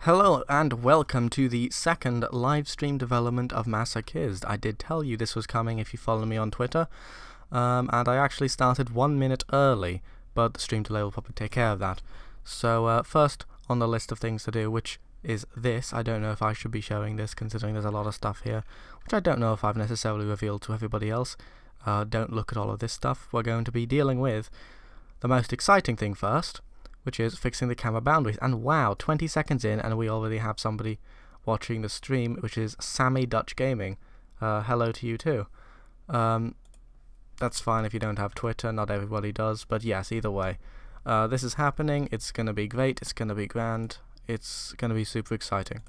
Hello and welcome to the second live stream development of Kyzt. I did tell you this was coming if you follow me on Twitter, and I actually started 1 minute early, but the stream delay will probably take care of that. So first on the list of things to do, which is this. I don't know if I should be showing this considering there's a lot of stuff here, which I don't know if I've necessarily revealed to everybody else. Don't look at all of this stuff. We're going to be dealing with the most exciting thing first, which is fixing the camera boundaries. And wow, 20 seconds in and we already have somebody watching the stream, which is Sammy Dutch Gaming. Hello to you too. That's fine if you don't have Twitter, not everybody does, but yes, either way. This is happening, it's going to be great, it's going to be grand, it's going to be super exciting.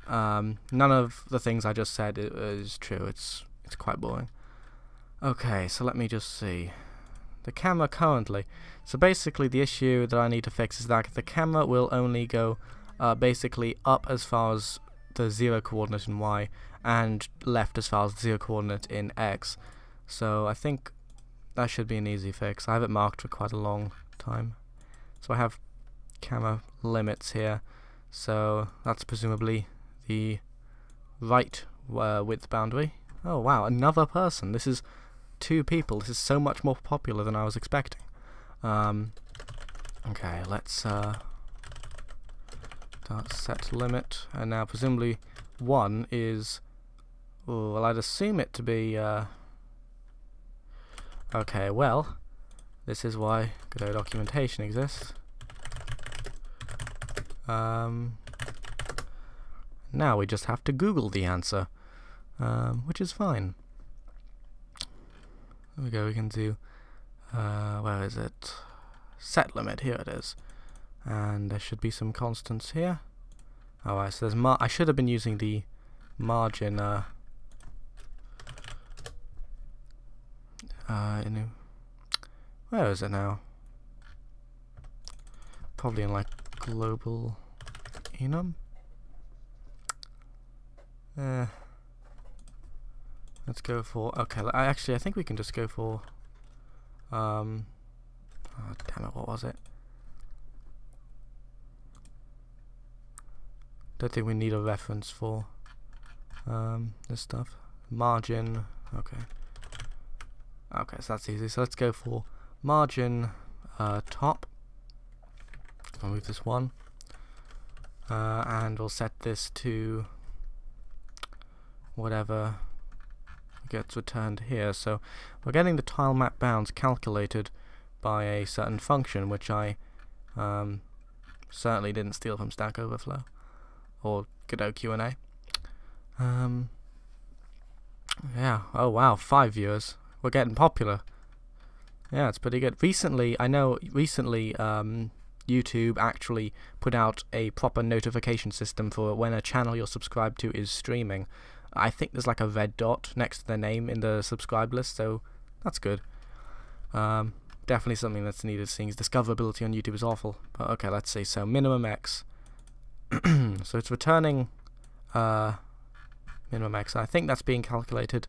None of the things I just said is true, it's quite boring. Okay, so let me just see. The camera currently. So basically the issue that I need to fix is that the camera will only go basically up as far as the 0 coordinate in Y and left as far as the 0 coordinate in X. So I think that should be an easy fix. I have it marked for quite a long time. So I have camera limits here. So that's presumably the right width boundary. Oh wow, another person. This is 2 people. This is so much more popular than I was expecting. Okay, let's start set limit, and now presumably 1 is, well, I'd assume it to be, okay, well, this is why good old documentation exists. Now we just have to Google the answer, which is fine. There we go, we can do, where is it? Set limit, here it is. And there should be some constants here. Alright, so there's I should have been using the margin, where is it now? Probably in like global enum. Let's go for, okay, I think we can just go for, oh, damn it, what was it? Don't think we need a reference for this stuff. Margin, okay. Okay, so that's easy. So let's go for margin top. I'll move this 1. And we'll set this to whatever gets returned here. So we're getting the tile map bounds calculated by a certain function, which I certainly didn't steal from Stack Overflow or Godot Q&A. Yeah, oh wow, 5 viewers. We're getting popular. Yeah, it's pretty good. Recently, YouTube actually put out a proper notification system for when a channel you're subscribed to is streaming. I think there's like a red dot next to their name in the subscribe list, so that's good. Definitely something that's needed, seeing as discoverability on YouTube is awful. But okay, let's see. So minimum X. So it's returning minimum X. I think that's being calculated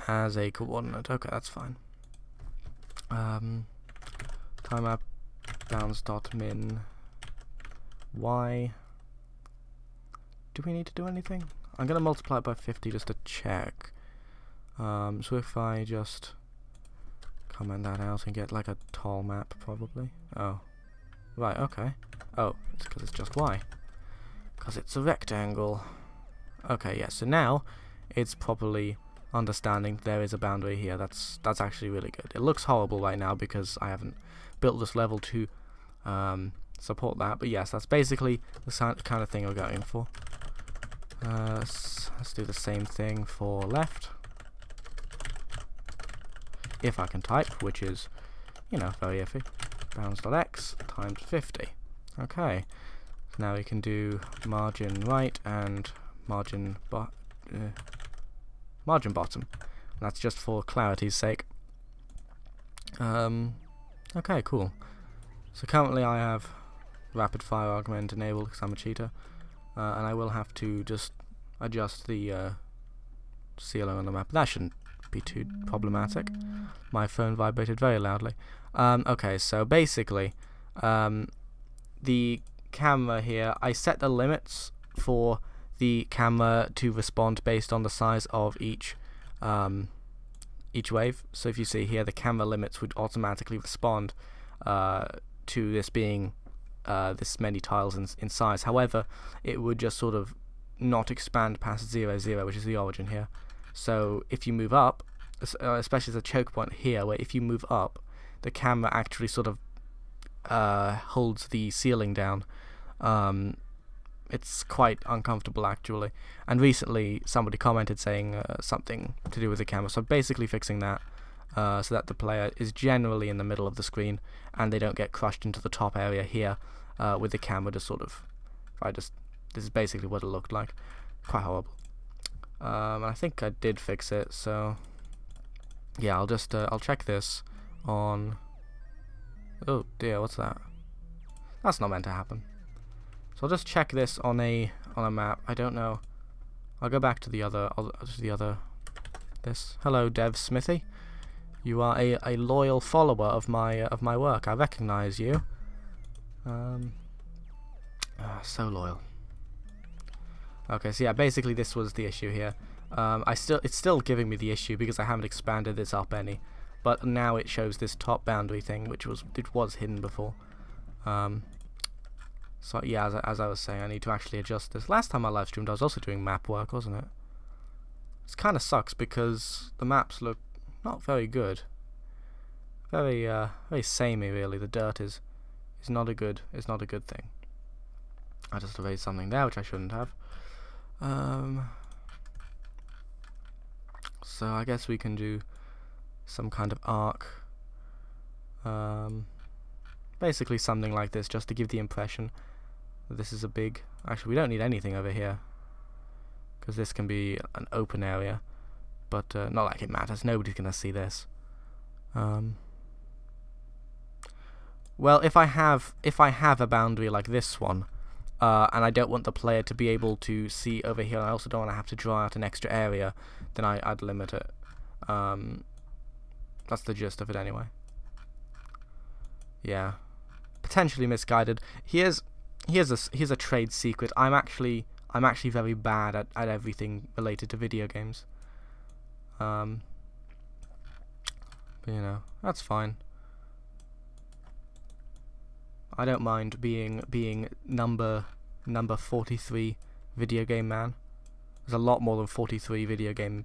as a coordinate. Okay, that's fine. Timeout bounds dot min Y. Do we need to do anything? I'm going to multiply it by 50 just to check. So if I just comment that out and get like a tall map, probably. Oh, right, okay. Oh, it's because it's just Y. Because it's a rectangle. Okay, yeah, so now it's properly understanding there is a boundary here. That's actually really good. It looks horrible right now because I haven't built this level to support that, but yes, that's basically the kind of thing we're going for. Let's do the same thing for left. If I can type, which is, you know, very iffy. Bounds.x times 50. Okay. So now we can do margin right and margin bottom. That's just for clarity's sake. Okay, cool. So currently I have rapid fire argument enabled because I'm a cheater. And I will have to just adjust the ceiling on the map. That shouldn't be too problematic. My phone vibrated very loudly. Okay, so basically, the camera here, I set the limits for the camera to respond based on the size of each wave. So if you see here, the camera limits would automatically respond to this being this many tiles in size. However, it would just sort of not expand past 0, 0, which is the origin here. So if you move up, especially as a choke point here, where if you move up, the camera actually sort of holds the ceiling down. It's quite uncomfortable actually, and recently somebody commented saying something to do with the camera, so I'm basically fixing that so that the player is generally in the middle of the screen and they don't get crushed into the top area here with the camera just sort of, this is basically what it looked like. Quite horrible. I think I did fix it, so yeah, I'll check this on, oh dear, what's that? That's not meant to happen. So I'll just check this on a map. I don't know. I'll go back to the other. This. Hello, Dev Smithy. You are a loyal follower of my work. I recognize you. So loyal. Okay, so yeah, basically this was the issue here. It's still giving me the issue because I haven't expanded this up any, but now it shows this top boundary thing, which was hidden before. So yeah, as I was saying, I need to actually adjust this. Last time I live streamed, I was also doing map work, wasn't it? It kind of sucks because the maps look not very good. Very samey, really. The dirt is not a good thing. I just erased something there, which I shouldn't have. So I guess we can do some kind of arc. Basically something like this, just to give the impression that this is a big... Actually, we don't need anything over here, because this can be an open area, but not like it matters. Nobody's gonna see this. Well, if I have a boundary like this one, and I don't want the player to be able to see over here, and I also don't want to have to draw out an extra area, then I'd limit it. That's the gist of it anyway. Yeah, potentially misguided. Here's a trade secret. I'm actually very bad at everything related to video games. But you know, that's fine. I don't mind being number 43 video game man. There's a lot more than 43 video game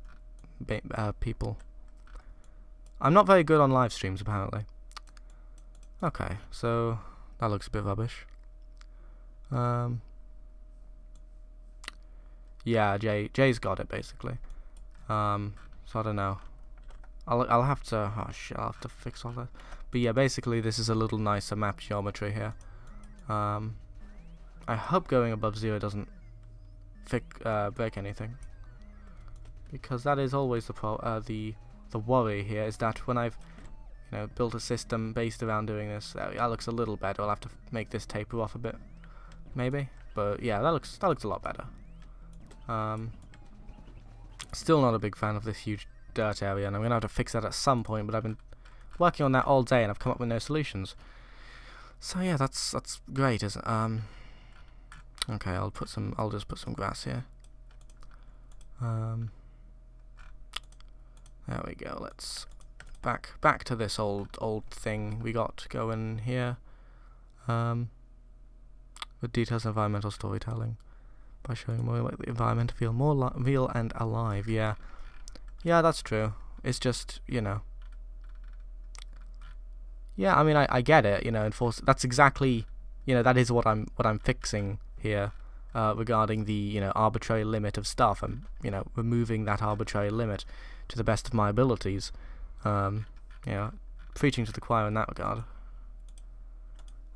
people. I'm not very good on live streams apparently. Okay, so that looks a bit rubbish. Yeah, Jay's got it basically. So I don't know. I'll have to. Oh shit! I'll have to fix all that. But yeah, basically this is a little nicer map geometry here. I hope going above 0 doesn't break anything, because that is always the worry here, is that when I've built a system based around doing this, that looks a little better. I'll have to make this taper off a bit, maybe. But yeah, that looks a lot better. Still not a big fan of this huge dirt area, and I'm gonna have to fix that at some point. But I've been working on that all day, and I've come up with no solutions. So yeah, that's great, isn't it? Okay, I'll just put some grass here. There we go. Let's back to this old thing we got going here. With details of environmental storytelling, by showing more like the environment to feel more real and alive. Yeah, that's true. It's just, yeah, I mean, I get it, that's exactly, that is what I'm fixing here, regarding the, arbitrary limit of stuff. I'm, removing that arbitrary limit to the best of my abilities. Preaching to the choir in that regard.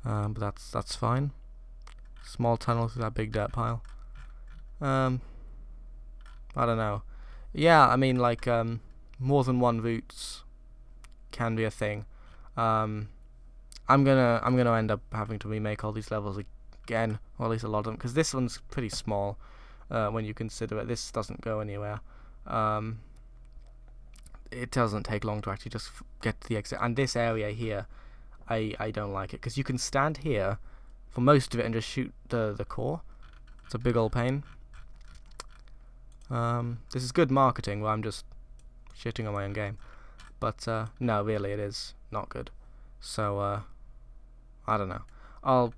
But that's fine. Small tunnel through that big dirt pile. I don't know. Yeah, I mean, like, more than one routes can be a thing. I'm gonna end up having to remake all these levels again, or at least a lot of them, because this one's pretty small when you consider it. This doesn't go anywhere. It doesn't take long to actually just get to the exit. And this area here, I don't like it, because you can stand here for most of it and just shoot the core. It's a big old pain. This is good marketing where I'm just shitting on my own game. But no, really, it is not good. So, I don't know.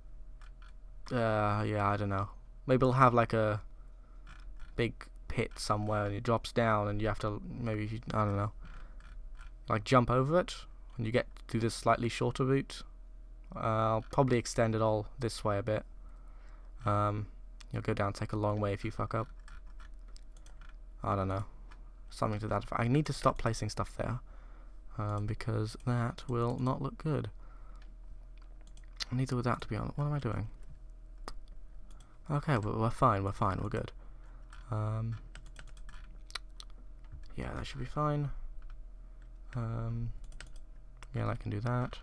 Yeah, I don't know. Maybe we'll have like a big pit somewhere and it drops down and you have to, maybe, I don't know, like jump over it and you get through this slightly shorter route. I'll probably extend it all this way a bit. You'll go down, take a long way if you fuck up. I don't know. Something to that effect. I need to stop placing stuff there. Because that will not look good. Neither would that, to be honest. What am I doing? Okay, we're fine, we're good. Yeah, that should be fine. Yeah, I can do that.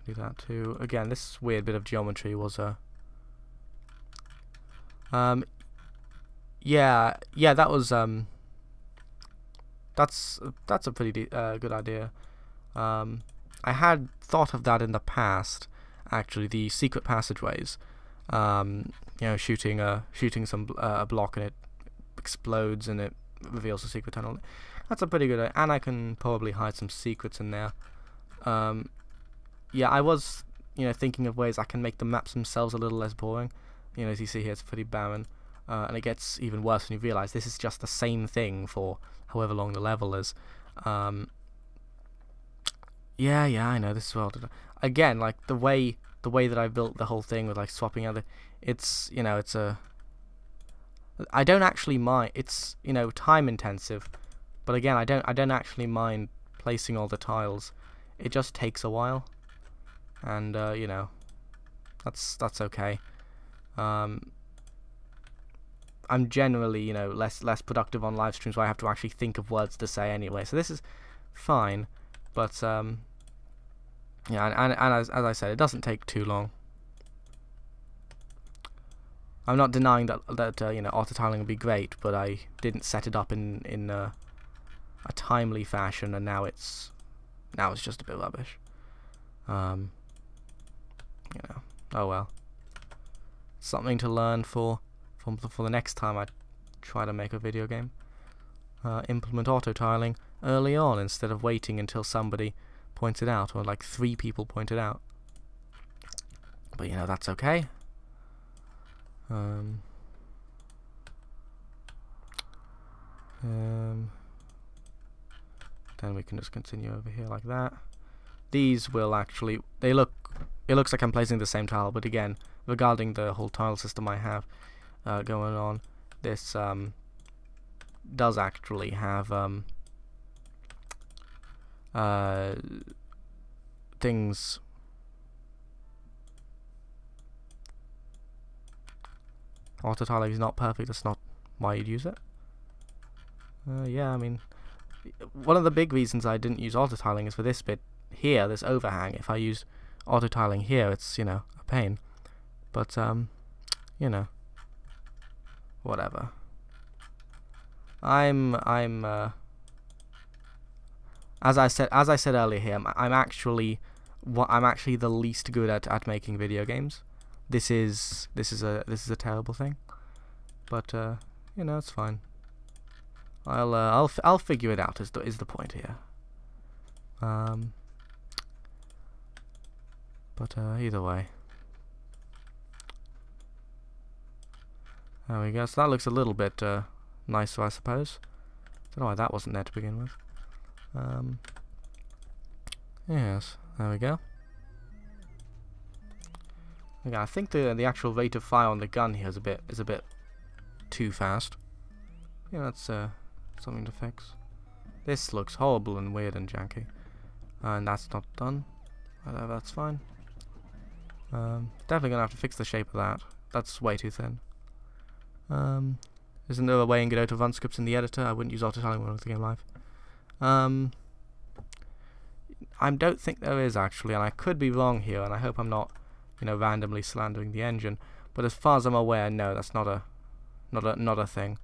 Do that too. Again, this weird bit of geometry was a... yeah, that was... That's a pretty good idea. I had thought of that in the past, actually, the secret passageways. You know, shooting some a block and it explodes and it reveals a secret tunnel. That's a pretty good idea, and I can probably hide some secrets in there. Yeah, I was, you know, thinking of ways I can make the maps themselves a little less boring. You know, as you see here, it's pretty barren, and it gets even worse when you realise this is just the same thing for however long the level is. Yeah, I know, this is well done. Again, like the way that I built the whole thing with like swapping out it's, you know, it's a... I don't actually mind, it's, you know, time intensive, but again, I don't actually mind placing all the tiles. It just takes a while, and you know, that's okay. I'm generally, you know, less productive on live streams where I have to actually think of words to say anyway. So this is fine, but yeah, and as I said, it doesn't take too long. I'm not denying that you know, auto tiling would be great, but I didn't set it up in a timely fashion, and now it's just a bit rubbish. You know, oh well. Something to learn for the next time I try to make a video game. Implement auto tiling early on instead of waiting until somebody points it out, or like 3 people point it out. But you know, that's okay. Then we can just continue over here like that. These will actually, it looks like I'm placing the same tile, but again, regarding the whole tile system I have going on, this does actually have things. Auto tiling is not perfect, that's not why you'd use it. Yeah, I mean, one of the big reasons I didn't use auto tiling is for this bit here, this overhang. If I use auto tiling here, it's, you know, a pain. But you know, whatever. I'm as I said earlier here, I'm actually the least good at making video games. This is a terrible thing, but you know, it's fine. I'll figure it out. Is the point here. But either way, there we go. So that looks a little bit nicer, I suppose. Don't know why that wasn't there to begin with. Yes, there we go. Okay, I think the actual rate of fire on the gun here is a bit too fast. Yeah, that's something to fix. This looks horrible and weird and janky, and that's not done. That's fine. Definitely gonna have to fix the shape of that. That's way too thin. Isn't there a way I can get out of run scripts in the editor? I wouldn't use auto tiling when I was the game live. I don't think there is actually, and I could be wrong here, and I hope I'm not, you know, randomly slandering the engine. But as far as I'm aware, no, that's not a thing.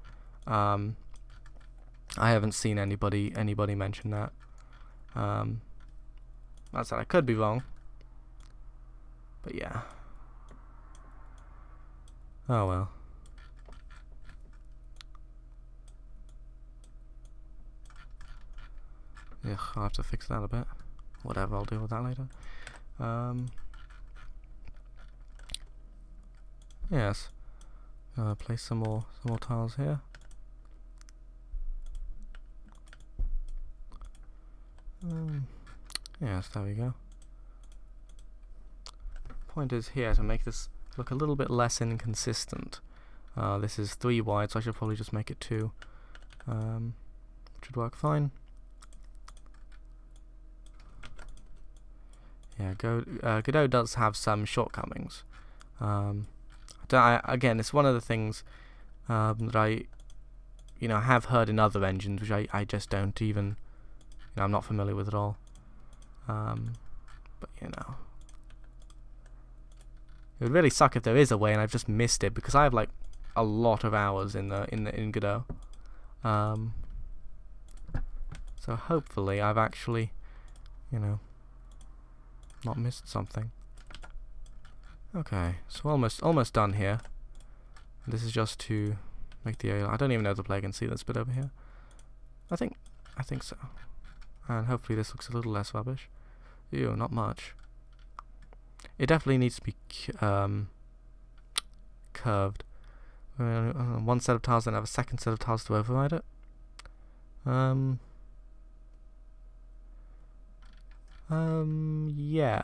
I haven't seen anybody mention that. That's that. I could be wrong, but yeah. Oh well. Ugh, I'll have to fix that a bit. Whatever, I'll deal with that later. Yes. Place some more tiles here. Yes, there we go. Point is here to make this look a little bit less inconsistent. This is 3 wide, so I should probably just make it 2. Should work fine. Yeah, Godot does have some shortcomings. Again, it's one of the things that I, have heard in other engines, which I just don't even, I'm not familiar with at all. But it would really suck if there is a way and I've just missed it, because I have like a lot of hours in Godot. So hopefully I've actually, not missed something. Okay, so almost done here. This is just to make the I don't even know if the player can see this bit over here. I think so. And hopefully this looks a little less rubbish. Ew, not much. It definitely needs to be curved. One set of tiles, then have a second set of tiles to override it. Yeah.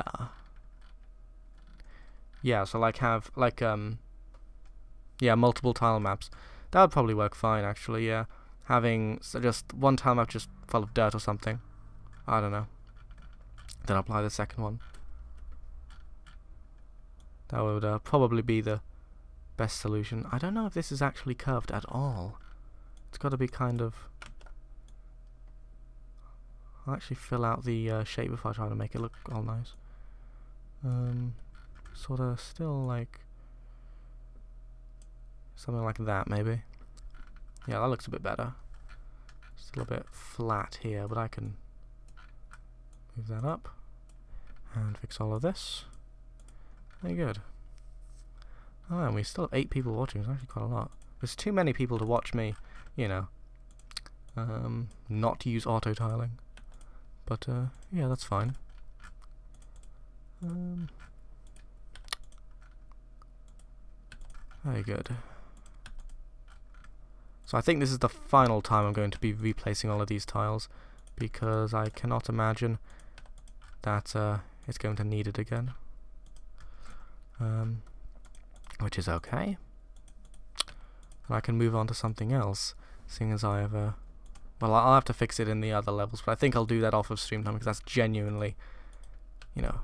Yeah, so multiple tile maps. That would probably work fine, actually, yeah. Having just one tile map just full of dirt or something. I don't know. Then apply the second one. That would probably be the best solution. I don't know if this is actually curved at all. It's got to be kind of... I'll actually fill out the shape before I try to make it look all nice. Sort of still like... something like that, maybe. Yeah, that looks a bit better. Still a bit flat here, but I can move that up and fix all of this. Very good. Oh, and we still have 8 people watching. It's actually quite a lot. There's too many people to watch me, not use auto tiling. But yeah, that's fine. Very good. So I think this is the final time I'm going to be replacing all of these tiles, because I cannot imagine that it's going to need it again. Which is okay. And I can move on to something else, seeing as I have well, I'll have to fix it in the other levels, but I think I'll do that off of stream time, because that's genuinely,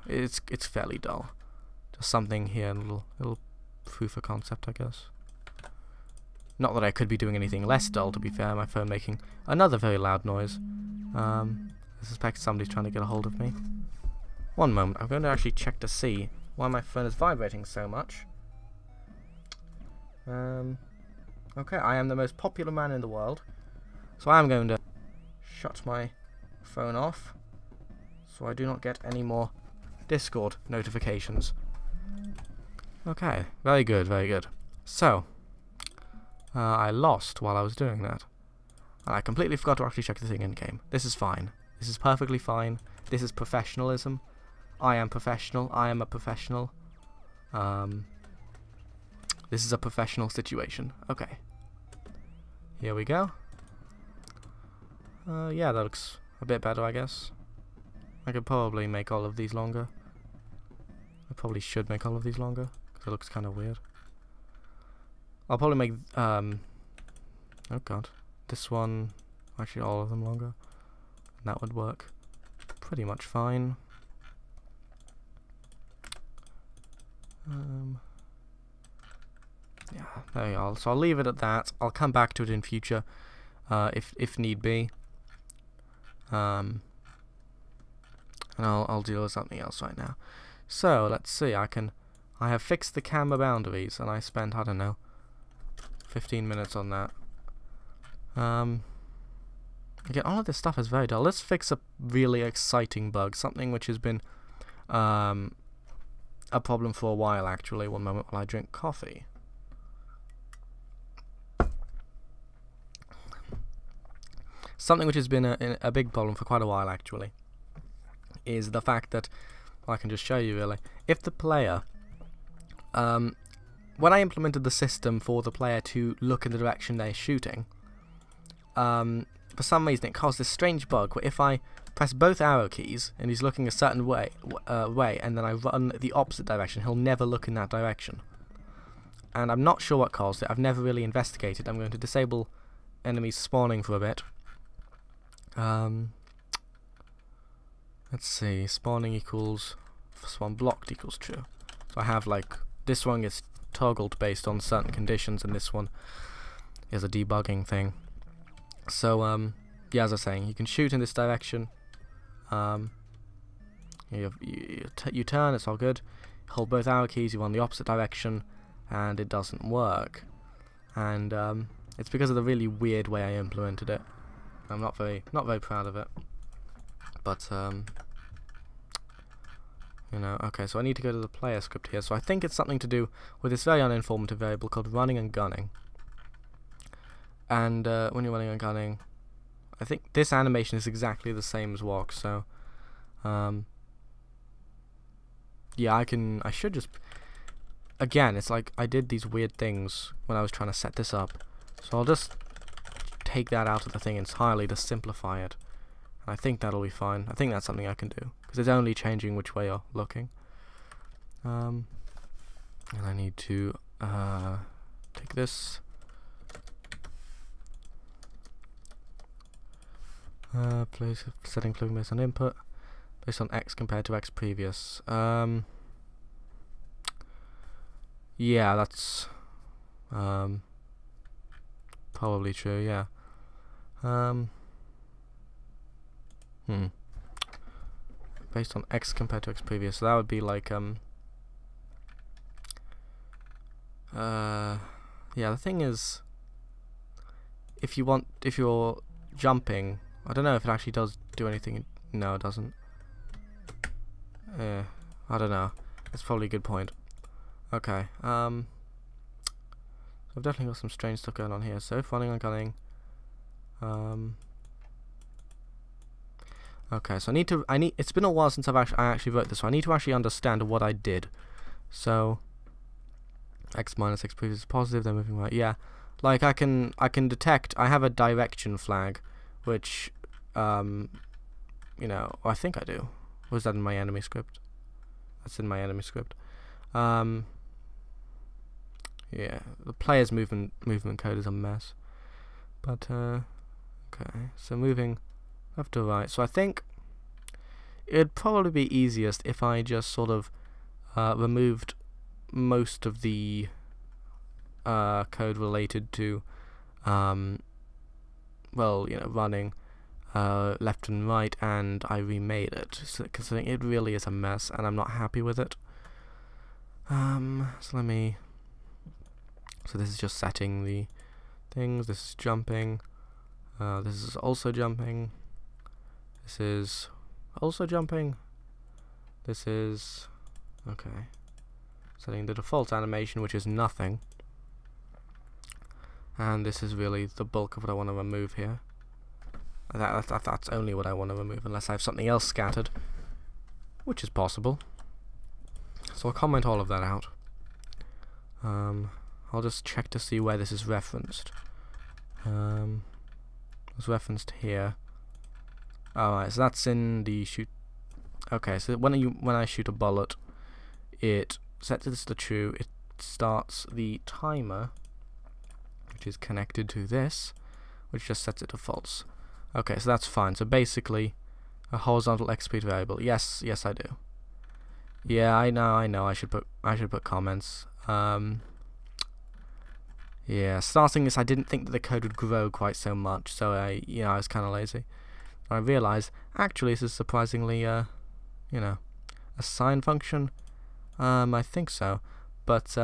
it's fairly dull. Just something here, a little proof of concept, I guess. Not that I could be doing anything less dull, to be fair. My phone making another very loud noise. I suspect somebody's trying to get a hold of me. One moment, I'm going to actually check to see why my phone is vibrating so much. Okay, I am the most popular man in the world, so I am going to shut my phone off so I do not get any more Discord notifications. Okay, very good, very good. So, I lost while I was doing that. And I completely forgot to actually check the thing in game. This is fine. This is perfectly fine. This is professionalism. I am professional. I am a professional. This is a professional situation. Okay. Here we go. Yeah, that looks a bit better, I guess. I could probably make all of these longer. I probably should make all of these longer, because it looks kind of weird. I'll probably make, oh god, this one, actually all of them longer. And that would work pretty much fine. Yeah, there you are. So I'll leave it at that. I'll come back to it in future, if need be. And I'll deal with something else right now. So let's see. I have fixed the camera boundaries, and I spent, I don't know, 15 minutes on that. Again, all of this stuff is very dull. Let's fix a really exciting bug, something which has been a problem for a while, actually. One moment while I drink coffee. something which has been a big problem for quite a while actually, is the fact that, well, I can just show you really, if the player, when I implemented the system for the player to look in the direction they're shooting, for some reason it caused this strange bug where if I press both arrow keys and he's looking a certain way, and then I run the opposite direction, he'll never look in that direction. And I'm not sure what caused it. I've never really investigated. I'm going to disable enemies spawning for a bit. Let's see, spawning equals spawn blocked equals true. So I have like this one is toggled based on certain conditions, and this one is a debugging thing. So yeah, as I was saying, you can shoot in this direction. You turn, it's all good. Hold both arrow keys, you run the opposite direction, and it doesn't work. And it's because of the really weird way I implemented it. I'm not very proud of it. But you know, okay, so I need to go to the player script here. So I think it's something to do with this very uninformative variable called running and gunning. And when you're running and gunning, I think this animation is exactly the same as walk. So yeah, I should just, again, it's like I did these weird things when I was trying to set this up. So I'll just take that out of the thing entirely to simplify it. I think that'll be fine. I think that's something I can do, because it's only changing which way you're looking. And I need to take this. Place setting plugin based on input, based on X compared to X previous. Yeah, that's probably true. Yeah. Based on X compared to X previous, so that would be like yeah, the thing is, if you're jumping, I don't know if it actually does do anything. No, it doesn't. Yeah, I don't know. That's probably a good point. Okay, so I've definitely got some strange stuff going on here. So if running and gunning, okay, so it's been a while since I actually wrote this, so I need to actually understand what I did. So X minus X previous is positive, then moving right. Yeah, like I can detect. I have a direction flag, which you know, I think I do. Was that in my enemy script? That's in my enemy script. Yeah, the player's movement code is a mess. But okay, so moving left to right. So I think it'd probably be easiest if I just sort of removed most of the code related to well, you know, running left and right, and I remade it, because I think it really is a mess and I'm not happy with it. So let me, so this is just setting the things. This is jumping, this is also jumping, this is also jumping, this is okay, setting the default animation, which is nothing, and this is really the bulk of what I want to remove here. That's only what I want to remove, unless I have something else scattered, which is possible. So I'll comment all of that out. I'll just check to see where this is referenced. It's referenced here. Alright, so that's in the shoot. Okay, so when I shoot a bullet, it sets this to true. It starts the timer, which is connected to this, which just sets it to false. Okay, so that's fine. So basically, a horizontal X speed variable. Yes, I do. Yeah, I know. I should put comments. Yeah, starting this, I didn't think that the code would grow quite so much, so I was kind of lazy. I realized actually this is surprisingly, you know, a sign function. I think so, but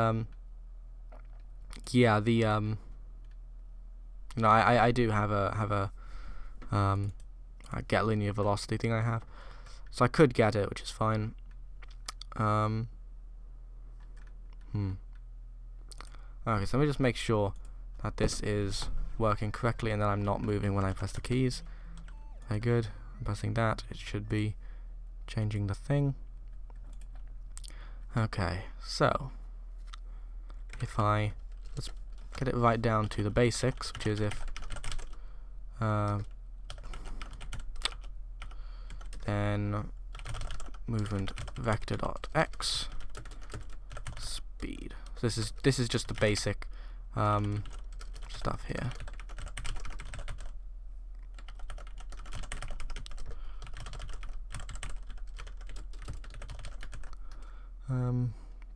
yeah, the you know, I do have a get linear velocity thing I have, so I could get it, which is fine. Okay, so let me just make sure that this is working correctly and that I'm not moving when I press the keys. Very good. I'm pressing that. It should be changing the thing. Okay, so if let's get it right down to the basics, which is if then movement vector dot x speed. So this is just the basic stuff here.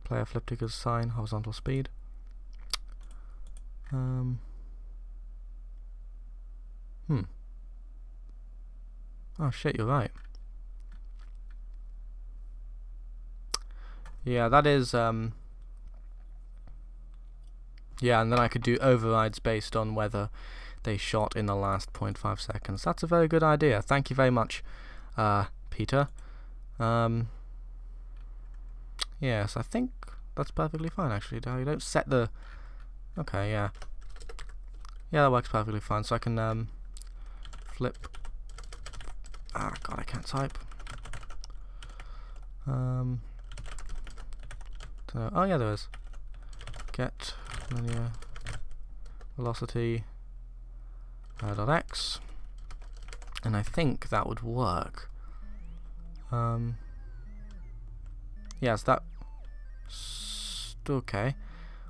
Player flip equals sine horizontal speed. Oh shit, you're right. Yeah, that is yeah, and then I could do overrides based on whether they shot in the last 0.5 seconds. That's a very good idea. Thank you very much, Peter. Yes, I think that's perfectly fine actually. You don't set the... Okay, yeah. Yeah, that works perfectly fine. So I can flip... Ah, God, I can't type. Oh yeah, there is. Get linear velocity dot x, and I think that would work. Yes, that okay.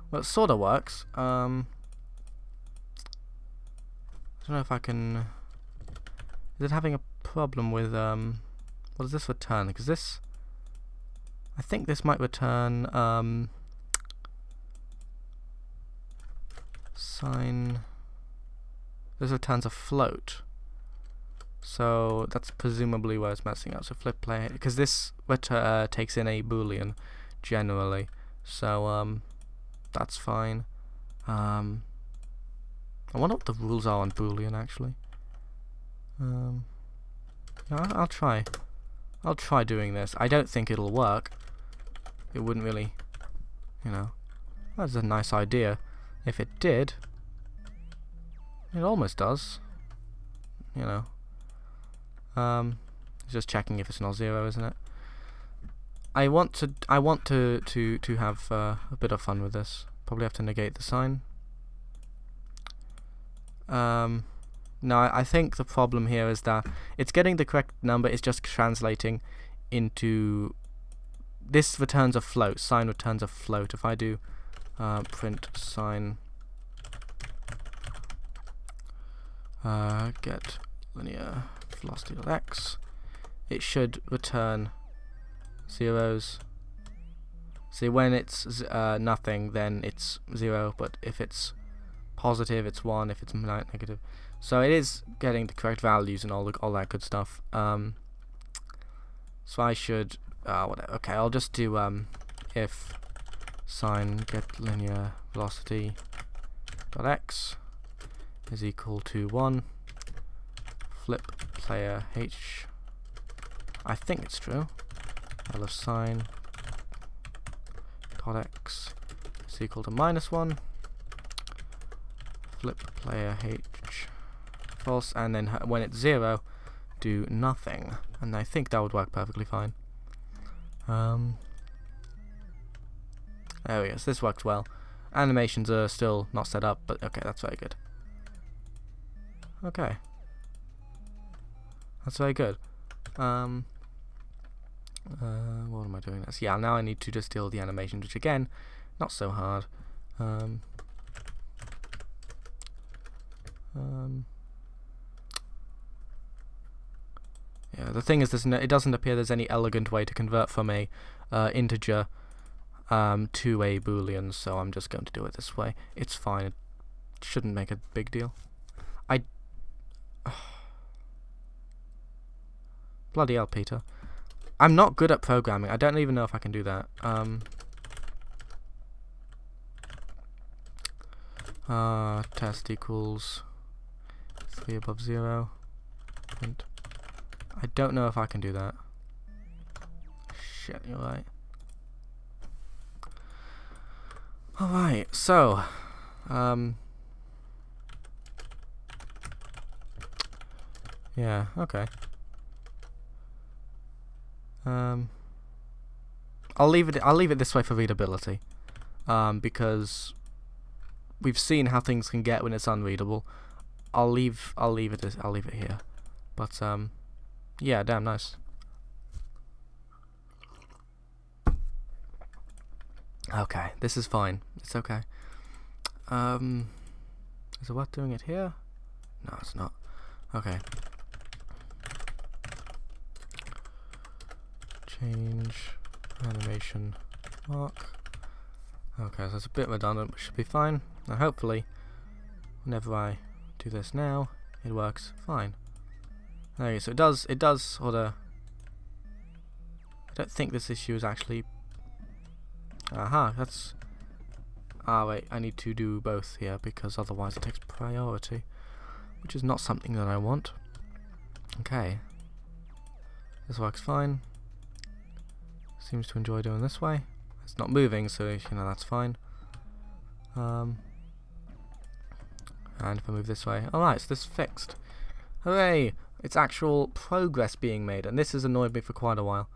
Well, it sort of works. I don't know if I can. Is it having a problem with what does this return? Because this, I think this might return sine. This returns a float. So that's presumably where it's messing up. So flip play, because this takes in a boolean generally. So that's fine. I wonder what the rules are on boolean actually. Yeah, I'll try doing this. I don't think it'll work. It wouldn't really, you know. That's a nice idea. If it did, it almost does. You know. Just checking if it's not zero, isn't it? I want to have a bit of fun with this. Probably have to negate the sign. No, I think the problem here is that it's getting the correct number. It's just translating into this returns a float. Sine returns a float. If I do print sine get linear velocity of x, it should return zeros. See, when it's nothing, then it's 0, but if it's positive, it's 1. If it's negative, so it is getting the correct values and all that good stuff. So I should whatever. Okay, I'll just do if sine get linear velocity dot x is equal to 1. Flip player h. I think it's true. L of sine dot x is equal to -1. Flip player h false, and then when it's 0, do nothing. And I think that would work perfectly fine. There we go. So this works well. Animations are still not set up, but okay, that's very good. Okay. That's very good. What am I doing this? Yeah, now I need to just deal with the animations, which again, not so hard. Yeah, the thing is, it doesn't appear there's any elegant way to convert from a integer to a boolean, so I'm just going to do it this way. It's fine. It shouldn't make a big deal. Bloody hell, Peter. I'm not good at programming. I don't even know if I can do that. Test equals 3 above 0. Print. I don't know if I can do that. Shit, you're right. Alright, so Yeah, okay. I'll leave it this way for readability. Because we've seen how things can get when it's unreadable. I'll leave it here. But yeah, damn nice. Okay, this is fine. It's okay. Is it worth doing it here? No, it's not. Okay. Change animation mark. Okay, so it's a bit redundant, but should be fine. And hopefully, whenever I do this now, it works fine. Okay, so it does sort of. I don't think this issue is actually. Aha, that's. Ah, wait, I need to do both here because otherwise it takes priority, which is not something that I want. Okay. This works fine. Seems to enjoy doing this way. It's not moving, so you know that's fine. And if I move this way, alright, so this is fixed. Hooray! It's actual progress being made, and this has annoyed me for quite a while.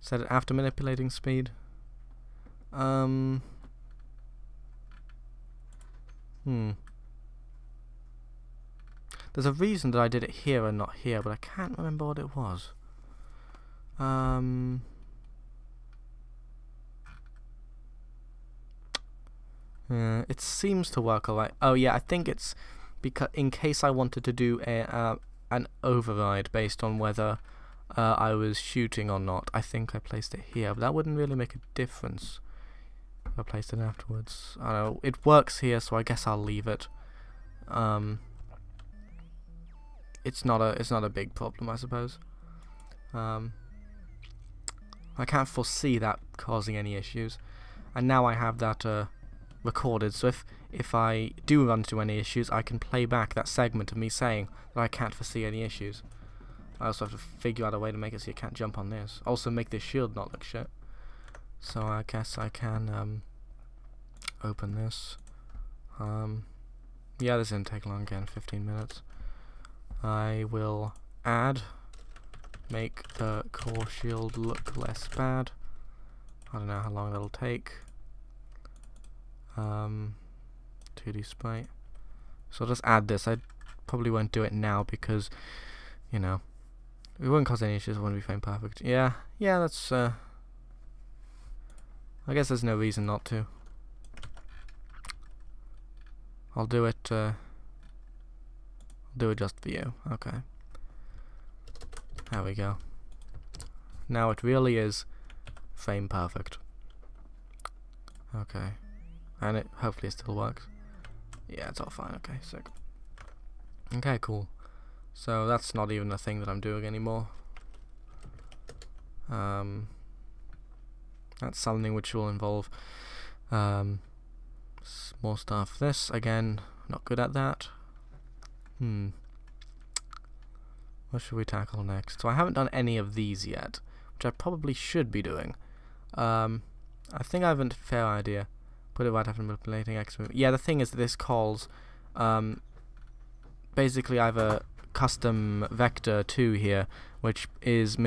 Set it after manipulating speed. There's a reason that I did it here and not here, but I can't remember what it was. It seems to work alright. Oh yeah, I think it's because in case I wanted to do an override based on whether I was shooting or not. I think I placed it here, but that wouldn't really make a difference if I placed it afterwards. I don't know. It works here, so I guess I'll leave it. It's not a big problem, I suppose. I can't foresee that causing any issues, and now I have that recorded, so if I do run into any issues, I can play back that segment of me saying that I can't foresee any issues. I also have to figure out a way to make it so you can't jump on this. Also make this shield not look shit. So I guess I can open this. Yeah, this didn't take long again, 15 minutes. I will make the core shield look less bad. I don't know how long that'll take. 2D sprite. So I'll just add this. I probably won't do it now because, you know, it won't cause any issues. It won't be frame perfect. Yeah, that's. I guess there's no reason not to. I'll do it. Do it just for you. Okay. There we go. Now it really is frame perfect. Okay. And it hopefully it still works. Yeah, it's all fine. Okay, sick. Okay, cool. So that's not even a thing that I'm doing anymore. That's something which will involve more stuff. This again, not good at that. What should we tackle next? So I haven't done any of these yet, which I probably should be doing. I think I have a fair idea. Put it right after manipulating X move. Yeah, the thing is that this calls, basically I have a custom vector 2 here, which is you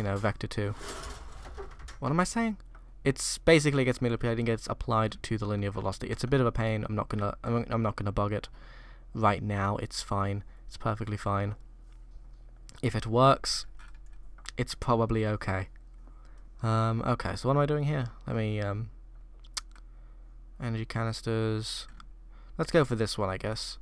know, vector 2. What am I saying? It's basically gets manipulating, gets applied to the linear velocity. It's a bit of a pain. I'm not gonna bug it right now. It's fine. It's perfectly fine. If it works, it's probably okay. Okay, so what am I doing here? Let me, energy canisters. Let's go for this one, I guess.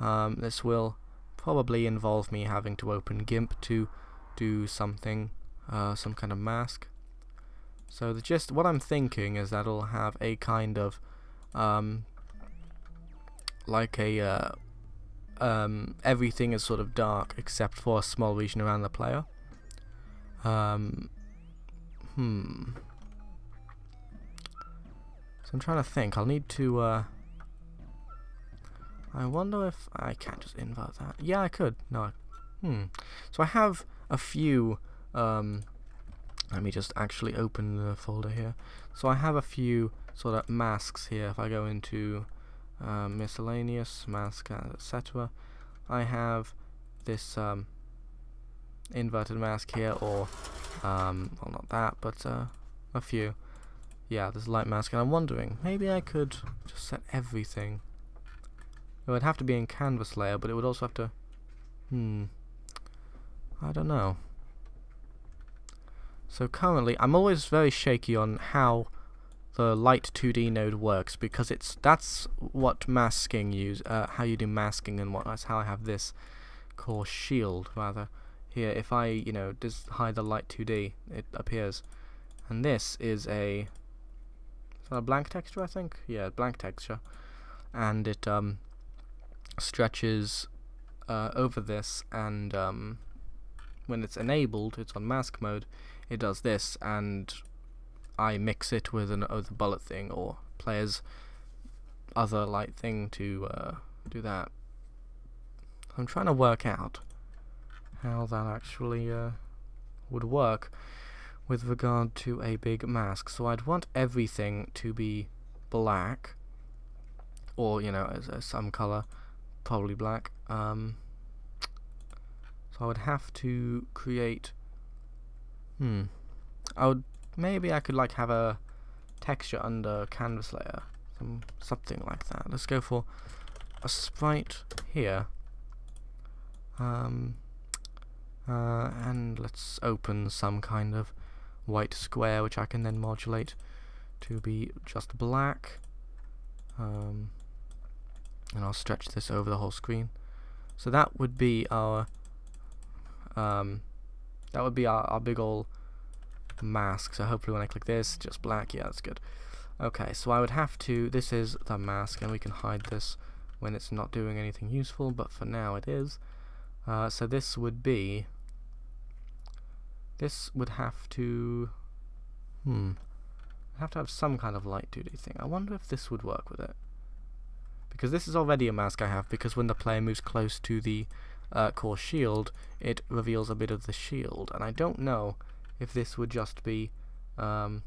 This will probably involve me having to open GIMP to do something, some kind of mask. So what I'm thinking is that it'll have a kind of, like a, everything is sort of dark except for a small region around the player. So I'm trying to think. I'll need to, I wonder if I can't just invert that. Yeah, I could. No. So I have a few, let me just actually open the folder here. So I have a few sort of masks here. If I go into miscellaneous, mask, etc. I have this inverted mask here, or well, not that, but a few. Yeah, this light mask, and I'm wondering, maybe I could just set everything. It would have to be in canvas layer, but it would also have to... I don't know. So currently, I'm always very shaky on how the light 2D node works, because that's what masking how you do masking and what. That's how I have this core shield rather here. If I just hide the light 2D, it appears, and this is a blank texture, I think. Yeah, blank texture, and it stretches over this, and when it's enabled, it's on mask mode, it does this, and I mix it with an other bullet thing or player's other light thing to do that. I'm trying to work out how that actually would work with regard to a big mask. So I'd want everything to be black, or as some color, probably black. So I would have to create. Maybe I could have a texture under canvas layer, something like that. Let's go for a sprite here, and let's open some kind of white square, which I can then modulate to be just black, and I'll stretch this over the whole screen. So that would be our big ol' mask. So hopefully when I click this, just black. Yeah, that's good. Okay, so I would have to, this is the mask, and we can hide this when it's not doing anything useful, but for now it is. So this would have to have some kind of light 2D thing. I wonder if this would work with it, because this is already a mask I have, because when the player moves close to the core shield, it reveals a bit of the shield, and I don't know if this would just be doing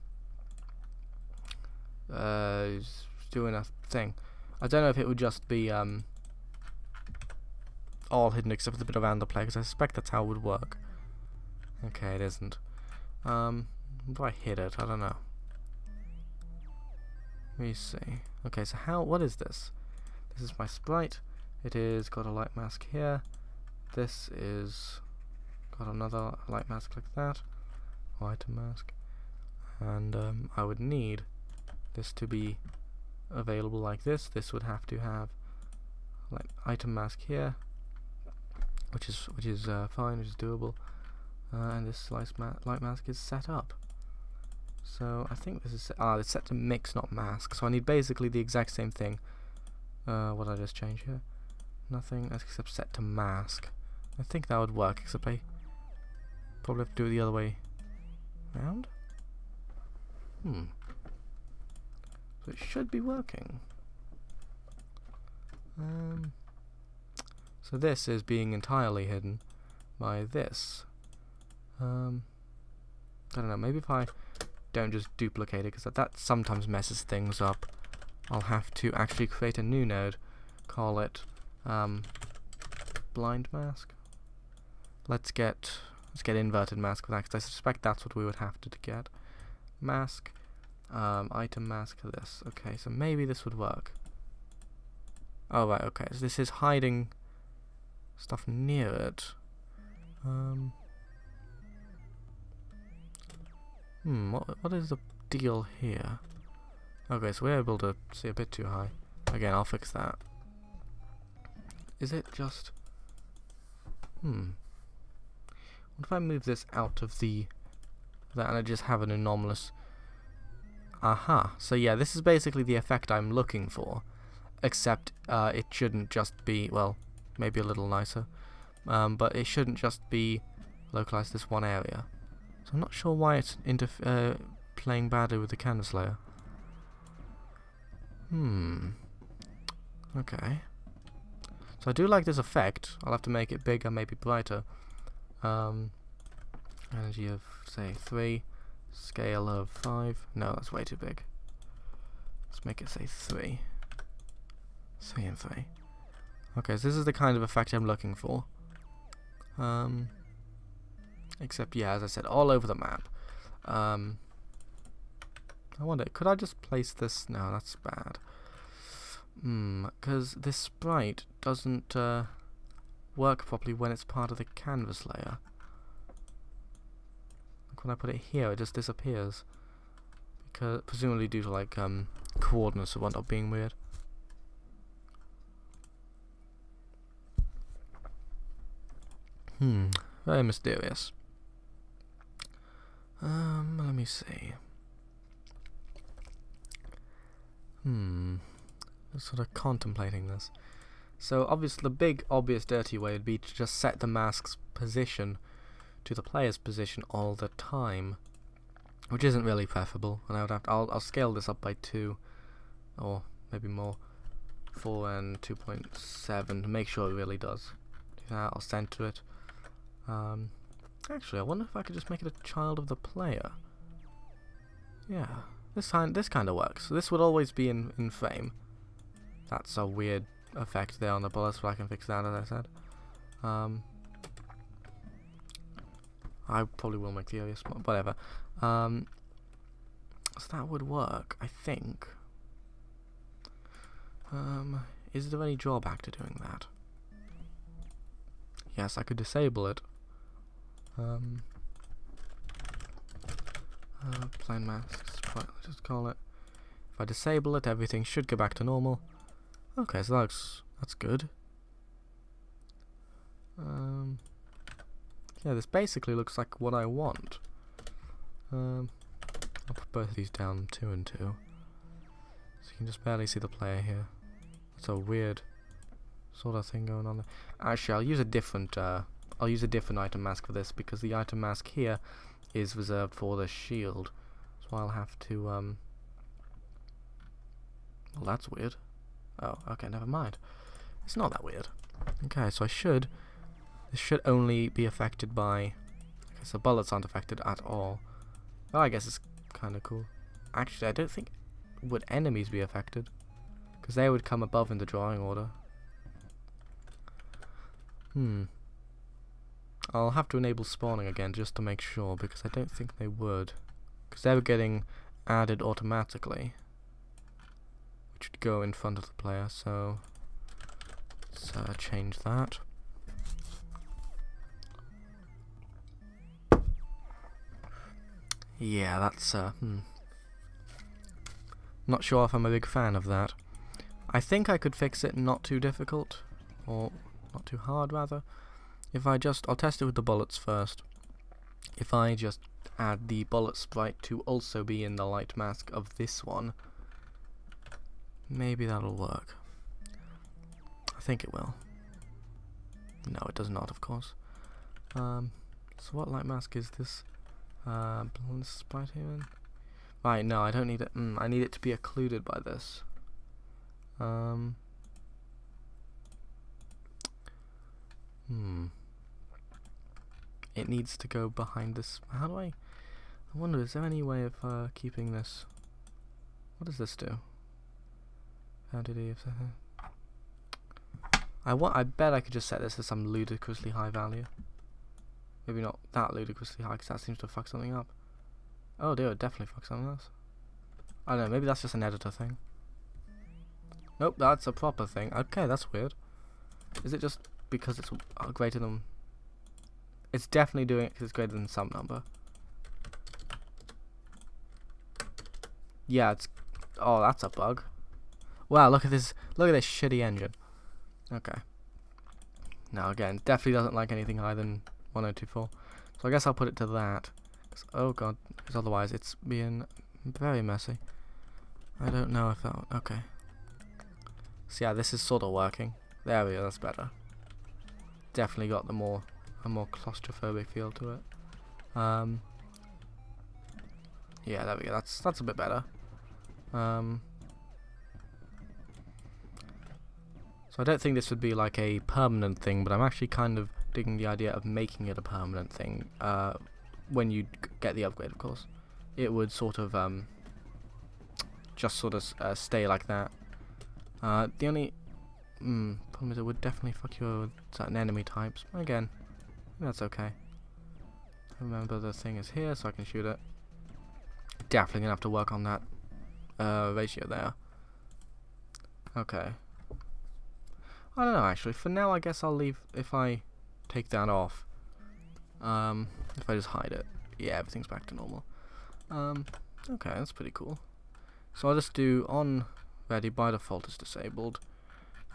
a thing. I don't know if it would just be all hidden except for the bit around the player, because I suspect that's how it would work. Okay, it isn't. Do I hit it? I don't know. Let me see. Okay, so what is this? This is my sprite. It is got a light mask here. This is got another light mask like that. Item mask. And I would need this to be available like this. This would have to have like item mask here, which is fine, which is doable. And this light mask is set up. So I think this is it's set to mix, not mask. So I need basically the exact same thing. What did I just change here? Nothing except set to mask. I think that would work, except I probably have to do it the other way around. So it should be working. So this is being entirely hidden by this. I don't know, maybe if I don't just duplicate it, because that sometimes messes things up. I'll have to actually create a new node, call it blind mask. Let's get inverted mask with that, because I suspect that's what we would have to get. Mask, item mask for this. Okay, so maybe this would work. Oh right, okay, so this is hiding stuff near it. What is the deal here? Okay, so we're able to see a bit too high. Again, I'll fix that. Is it just... What if I move this out of that and I just have an anomalous... Aha, so yeah, this is basically the effect I'm looking for, except it shouldn't just be, well, maybe a little nicer, but it shouldn't just be localized this one area. So I'm not sure why it's playing badly with the canvas layer. Okay. So I do like this effect. I'll have to make it bigger, maybe brighter. Energy of, say, 3. Scale of 5. No, that's way too big. Let's make it, say, 3. 3 and 3. Okay, so this is the kind of effect I'm looking for. Except, yeah, as I said, all over the map. I wonder, could I just place this? No, that's bad. Because this sprite doesn't work properly when it's part of the canvas layer. Like when I put it here, it just disappears. Because presumably due to like coordinates or whatnot being weird. Very mysterious. Let me see. Just sort of contemplating this. So obviously the big obvious dirty way would be to just set the mask's position to the player's position all the time, which isn't really preferable. And I would have to, I'll scale this up by 2, or maybe more, 4 and 2.7 to make sure it really does. Do that. I'll center it. Actually, I wonder if I could just make it a child of the player. Yeah, this kind of works. So this would always be in frame. That's a weird effect there on the bullets, but I can fix that, as I said. I probably will make the area small, whatever. So that would work, I think. Is there any drawback to doing that? Yes, I could disable it. Plain masks, let's just call it. If I disable it, everything should go back to normal. Okay, so that's good. Yeah, this basically looks like what I want. I'll put both of these down 2 and 2, so you can just barely see the player here. It's a weird sort of thing going on there. Actually, I'll use a different item mask for this, because the item mask here is reserved for the shield. So I'll have to well, that's weird. Oh, okay, never mind. It's not that weird. Okay, so this should only be affected by, I guess the bullets aren't affected at all. Oh, I guess it's kind of cool. Actually, I don't think, would enemies be affected? Because they would come above in the drawing order. I'll have to enable spawning again just to make sure, because I don't think they would. Because they were getting added automatically, which would go in front of the player, so let's change that. Yeah, that's not sure if I'm a big fan of that. I think I could fix it not too difficult, or not too hard rather. If I'll test it with the bullets first. If I just add the bullet sprite to also be in the light mask of this one, maybe that'll work. I think it will. No, it does not, of course. So what light mask is this? Bullet sprite here in? Right, no, I don't need it. I need it to be occluded by this. It needs to go behind this. How do I wonder, is there any way of keeping this? What does this do? How did he? I bet I could just set this to some ludicrously high value. Maybe not that ludicrously high, because that seems to fuck something up. Oh dear, it definitely fucked something else. I don't know, maybe that's just an editor thing. Nope, that's a proper thing. Okay, that's weird. Is it just because it's greater than... It's definitely doing it because it's greater than some number. Yeah, it's... Oh, that's a bug. Wow, look at this shitty engine. Okay. Now again, definitely doesn't like anything higher than 1024. So I guess I'll put it to that. Oh god, because otherwise it's being very messy. I don't know if that... Okay. So yeah, this is sort of working. There we go, that's better. Definitely got a more claustrophobic feel to it. Yeah, there we go. That's a bit better. So I don't think this would be like a permanent thing, but I'm actually kind of digging the idea of making it a permanent thing. When you get the upgrade, of course, it would sort of just sort of stay like that. The only problem is it would definitely fuck you with certain enemy types. Again, That's okay. Remember the thing is here, so I can shoot it. Definitely gonna have to work on that ratio there. Okay. I don't know actually. For now, I guess I'll leave if I take that off. If I just hide it, yeah, everything's back to normal. Okay, that's pretty cool. So I'll just do on ready by default is disabled.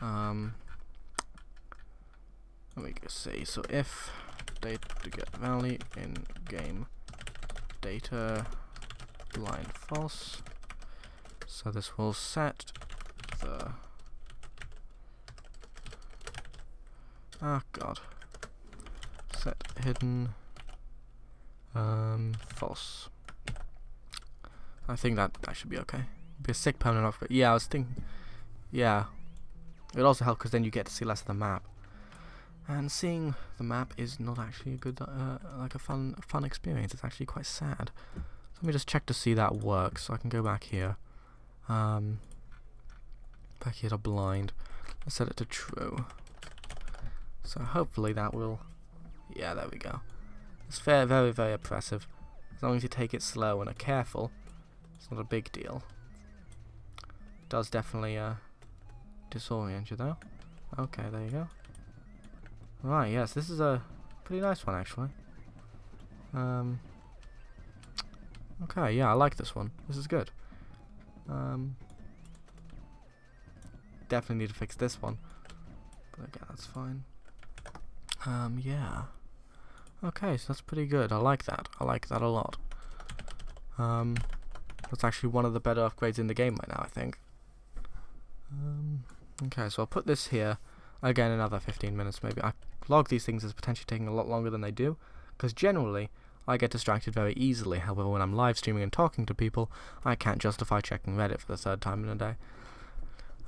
Let me just see. So if data to get value in game data line false, so this will set the set hidden false. I think that should be okay. Be a sick permanent off, but yeah, I was thinking, yeah, it would also help because then you get to see less of the map, and seeing the map is not actually a good like a fun experience. It's actually quite sad. So let me just check to see that works. So I can go back here, back here to blind. Let's set it to true. So hopefully that will, yeah, there we go. It's very, very oppressive. As long as you take it slow and are careful, it's not a big deal. It does definitely disorient you though. Okay, there you go. Right, yes, this is a pretty nice one actually. Okay, yeah, I like this one. This is good. Definitely need to fix this one. But again, that's fine. Yeah. Okay, so that's pretty good. I like that. I like that a lot. That's actually one of the better upgrades in the game right now, I think. Okay, so I'll put this here. Again, another 15 minutes maybe. I log these things as potentially taking a lot longer than they do, because generally I get distracted very easily. However, when I'm live streaming and talking to people, I can't justify checking Reddit for the third time in a day.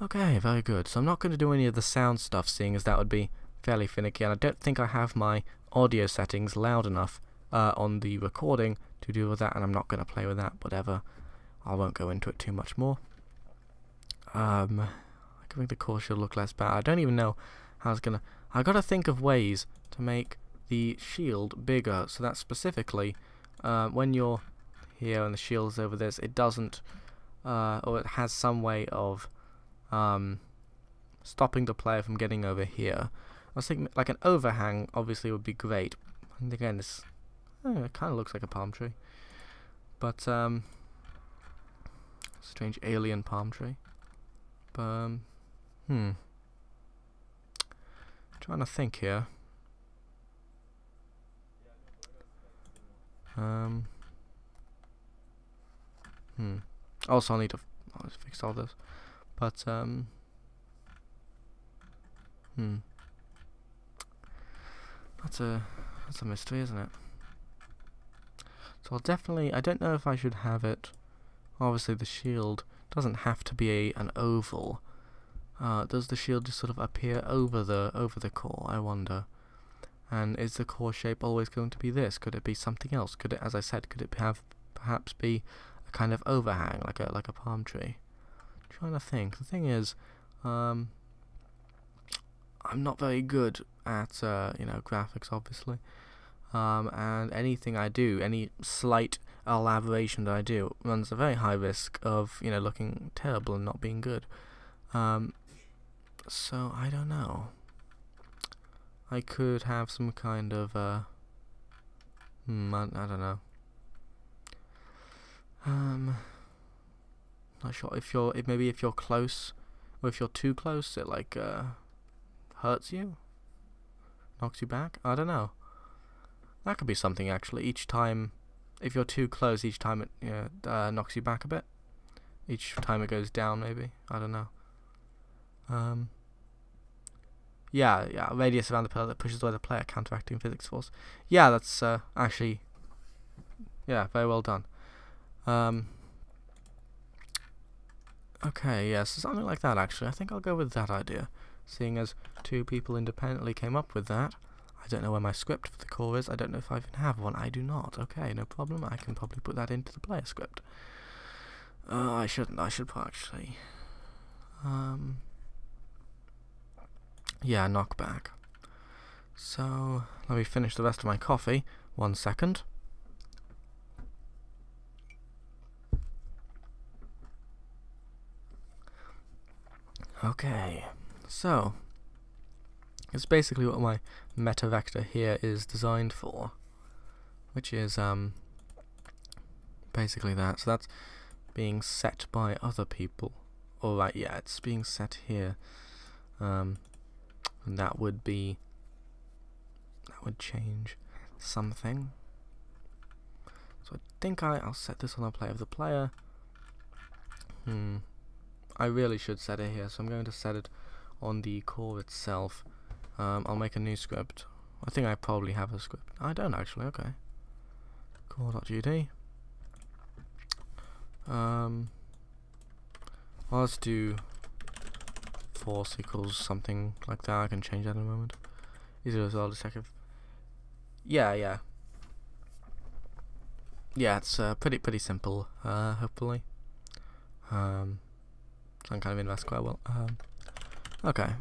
Okay, very good. So I'm not going to do any of the sound stuff, seeing as that would be fairly finicky, and I don't think I have my audio settings loud enough on the recording to deal with that, and I'm not going to play with that, whatever. I won't go into it too much more. I can make the core shield look less bad. I don't even know how it's going to... I got to think of ways to make the shield bigger, so that specifically when you're here and the shield's over this, it doesn't, or it has some way of stopping the player from getting over here. I was thinking like an overhang obviously would be great. And again, this it kind of looks like a palm tree, but strange alien palm tree. But trying to think here. Also, I'll need to fix all this, but that's a mystery, isn't it? So I'll definitely, I don't know if I should have it. Obviously, the shield doesn't have to be an oval. Does the shield just sort of appear over the core? I wonder. And is the core shape always going to be this? Could it be something else? Could it, as I said, could it have perhaps be a kind of overhang, like a palm tree? I'm trying to think. The thing is, I'm not very good at graphics, obviously. And anything I do, any slight elaboration that I do, runs a very high risk of looking terrible and not being good. So I don't know. I could have some kind of I don't know. Not sure if you're close, or if you're too close, it like hurts you, knocks you back. I don't know. That could be something actually. Each time, if you're too close, each time it knocks you back a bit. Each time it goes down, maybe. I don't know. Yeah, radius around the player that pushes away the player, counteracting physics force. Yeah, that's actually, yeah, very well done. Okay, yes, so something like that actually. I think I'll go with that idea, seeing as two people independently came up with that. I don't know where my script for the core is. I don't know if I even have one. I do not. Okay, no problem. I can probably put that into the player script. I shouldn't. I should actually. Yeah, knockback. So, let me finish the rest of my coffee. 1 second. Okay, so it's basically what my meta vector here is designed for, which is basically that. So that's being set by other people. Alright, yeah, it's being set here. And that would change something. So I think I'll set this on a play of the player. I really should set it here, so I'm going to set it on the core itself. I'll make a new script. I think I probably have a script. I don't actually, okay. Core.gd. Well, let's do force equals something like that. I can change that in a moment. Easier as well to check if... Yeah, it's pretty simple, hopefully. Some kind of invest quite well. Okay.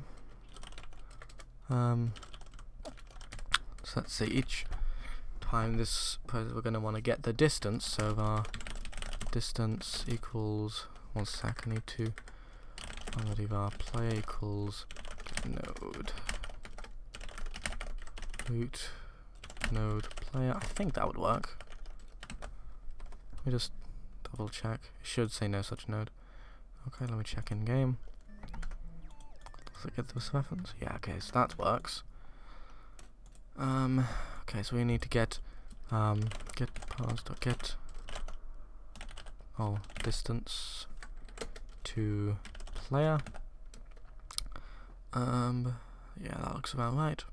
So let's see, each time this we're going to want to get the distance, so our distance equals, 1 sec, I need to leave our player equals node root node player. I think that would work. Let me just double check. It should say no such node. Okay, let me check in game. Does it get this reference? Yeah, okay, so that works. Okay, so we need to get paths.get distance to player. Yeah, that looks about right.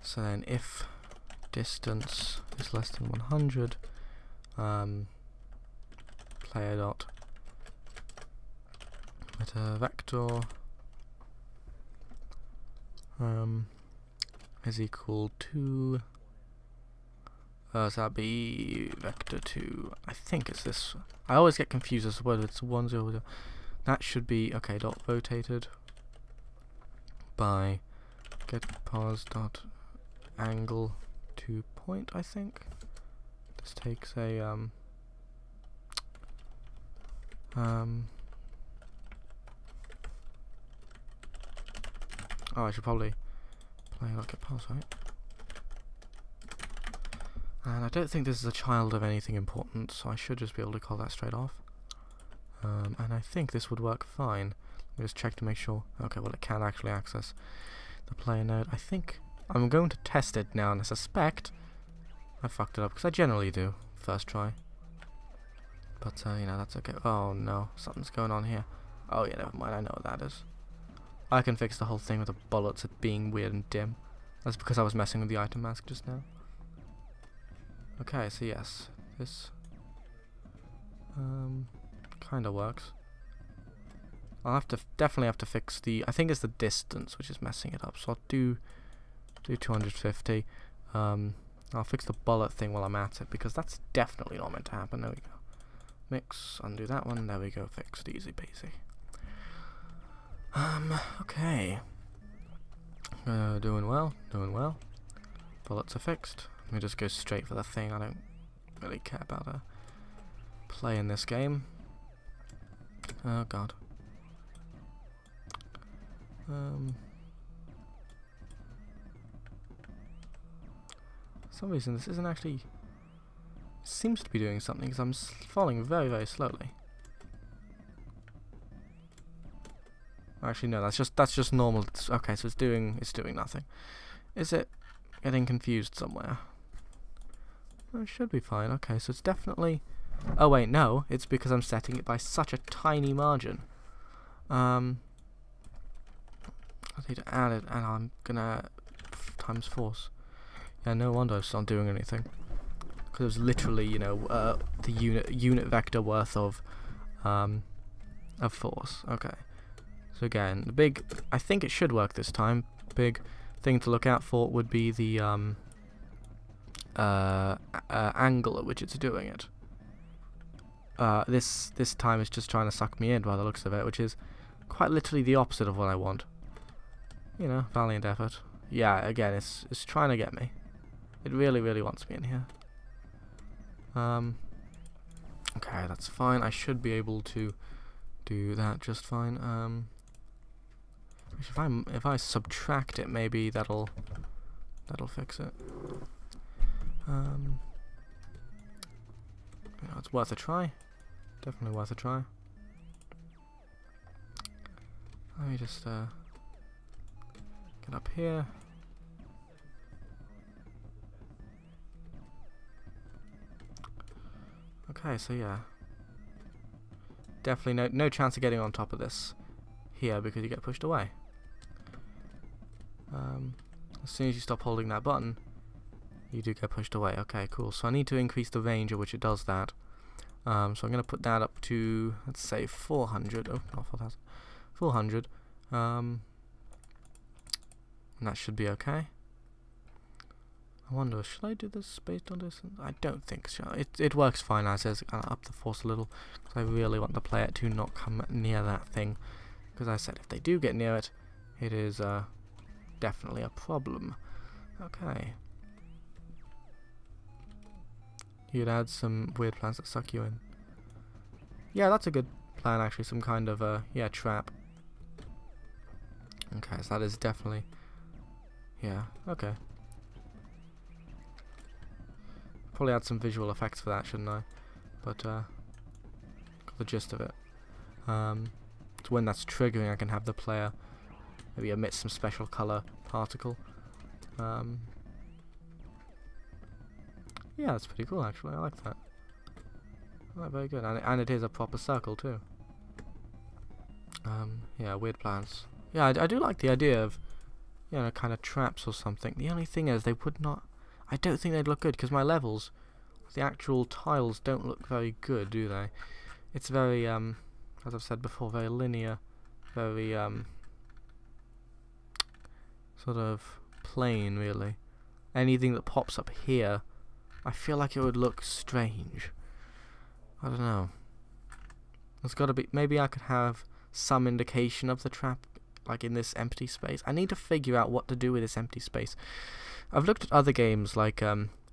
So then if distance is less than 100, player dot meta vector is equal to so that'd be vector 2. I think it's this. I always get confused as to whether it's 1, 0, 0. That should be okay. Dot rotated by get pos dot angle to point. I think this takes a oh, I should probably play like a pause, right? And I don't think this is a child of anything important, so I should just be able to call that straight off. And I think this would work fine. Let me just check to make sure. Okay, well, it can actually access the player node. I think I'm going to test it now, and I suspect I fucked it up, because I generally do first try. But, you know, that's okay. Oh, no. Something's going on here. Oh, yeah, never mind. I know what that is. I can fix the whole thing with the bullets being weird and dim. That's because I was messing with the item mask just now. Okay, so yes. This kind of works. I'll have to definitely have to fix the... I think it's the distance which is messing it up. So I'll do 250. I'll fix the bullet thing while I'm at it, because that's definitely not meant to happen. There we go. Mix, undo that one, there we go, fixed, easy peasy. Okay. Doing well. Bullets are fixed. Let me just go straight for the thing. I don't really care about a play in this game. Oh god. For some reason this isn't actually... seems to be doing something, because I'm falling very slowly. Actually no, that's just normal. Okay, so it's doing nothing. Is it getting confused somewhere? It should be fine. Okay, so it's definitely... oh wait, no, it's because I'm setting it by such a tiny margin. I need to add it, and I'm gonna times force. Yeah, no wonder it's not doing anything. Because it was literally, you know, the unit vector worth of force. Okay. So again, the big... I think it should work this time. Big thing to look out for would be the angle at which it's doing it. This time it's just trying to suck me in by the looks of it, which is quite literally the opposite of what I want. you know, valiant effort. Yeah, again, it's trying to get me. It really, really wants me in here. Okay, that's fine. I should be able to do that just fine. If I subtract it, maybe that'll fix it. You know, it's worth a try. Definitely worth a try. Let me just get up here. Okay, so yeah, definitely no chance of getting on top of this here because you get pushed away. As soon as you stop holding that button, you do get pushed away. Okay, cool. So I need to increase the range at which it does that. So I'm going to put that up to, let's say, 400. Oh, not 4,000. 400. And that should be okay. I wonder, should I do this based on distance? I don't think so. It works fine as is. Up the force a little, because I really want the player to not come near that thing. Because I said if they do get near it, it is definitely a problem. Okay. You'd add some weird plants that suck you in. Yeah, that's a good plan actually. Some kind of yeah, trap. Okay, so that is definitely, yeah, okay. Probably add some visual effects for that, shouldn't I? But got the gist of it. So when that's triggering, I can have the player maybe emit some special color particle. Yeah, that's pretty cool actually. I like that. Very good, and it is a proper circle too. Yeah, weird plants. Yeah, I do like the idea of, you know, kind of traps or something. The only thing is they would not. I don't think they'd look good because my levels, the actual tiles don't look very good, do they? It's very, as I've said before, very linear, very sort of plain, really. Anything that pops up here, I feel like it would look strange. I don't know. There's got to be. Maybe I could have some indication of the trap, like in this empty space. I need to figure out what to do with this empty space. I've looked at other games like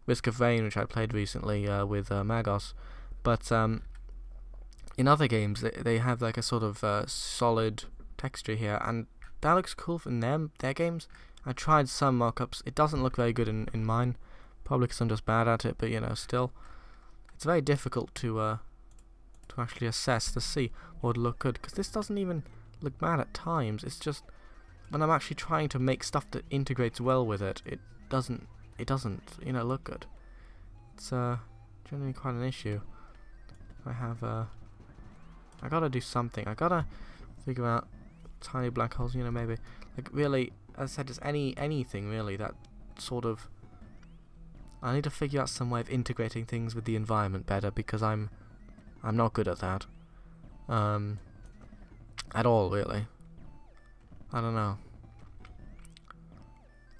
Risk of Rain, which I played recently with Magos, but in other games they have like a sort of solid texture here, and that looks cool in their games. I tried some mock-ups. It doesn't look very good in mine, probably because I'm just bad at it, but you know, still, it's very difficult to actually assess to see what would look good, because this doesn't even look bad at times. It's just when I'm actually trying to make stuff that integrates well with it, it doesn't you know, look good. It's generally quite an issue. I have I gotta do something. I gotta figure out tiny black holes, you know, maybe like really, as I said, just anything really that sort of, I need to figure out some way of integrating things with the environment better, because I'm not good at that at all, really. I don't know.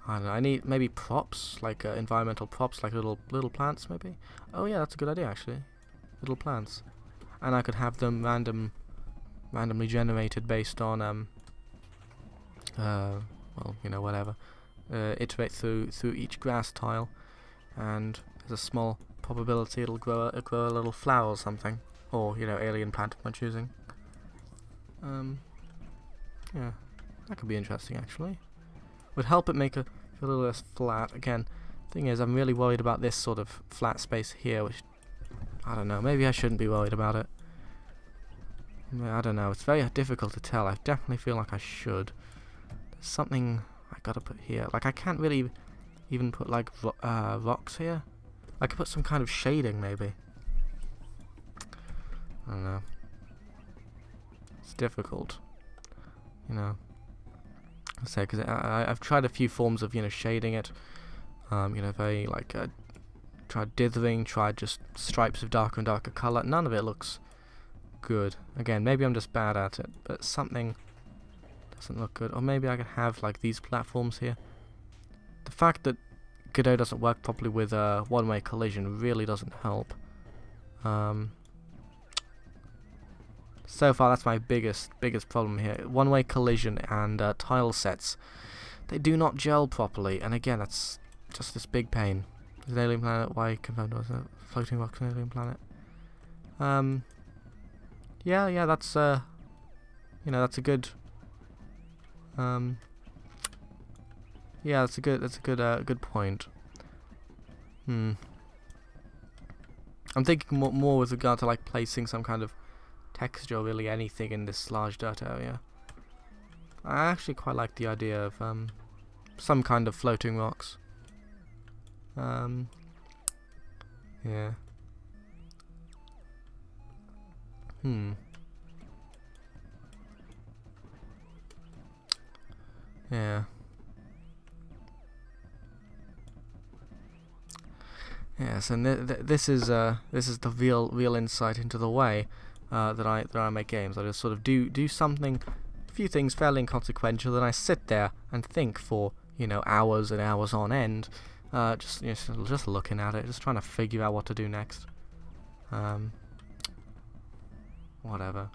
I need maybe props, like environmental props, like little plants, maybe. Oh yeah, that's a good idea actually. Little plants, and I could have them randomly generated based on well, you know, whatever. Iterate through each grass tile, and there's a small probability it'll grow a little flower or something, or you know, alien plant of my choosing. Yeah, that could be interesting actually. Would help it make it feel a little less flat. Again, thing is, I'm really worried about this sort of flat space here, which I don't know. Maybe I shouldn't be worried about it. I don't know. It's very difficult to tell. I definitely feel like I should. There's something I gotta put here. Like I can't really even put like rocks here. I could put some kind of shading maybe. I don't know. It's difficult, you know. I say, because I've tried a few forms of, you know, shading it. You know, very like tried dithering, tried just stripes of darker and darker color. None of it looks good. Again, maybe I'm just bad at it, but something doesn't look good. Or maybe I could have like these platforms here. The fact that Godot doesn't work properly with one-way collision really doesn't help. So far, that's my biggest problem here. One-way collision and tile sets. They do not gel properly, and again, that's just this big pain. Is an alien planet? Why confirmed was a floating rock an alien planet? Yeah, that's you know, that's a good. Yeah, that's a good point. I'm thinking more with regard to like placing some kind of texture, or really anything in this large dirt area. I actually quite like the idea of some kind of floating rocks. Yeah. Yeah. Yes, and this is the real insight into the way that I make games. I just sort of do something, a few things fairly inconsequential, then I sit there and think for, you know, hours and hours on end, just looking at it, just trying to figure out what to do next. Whatever.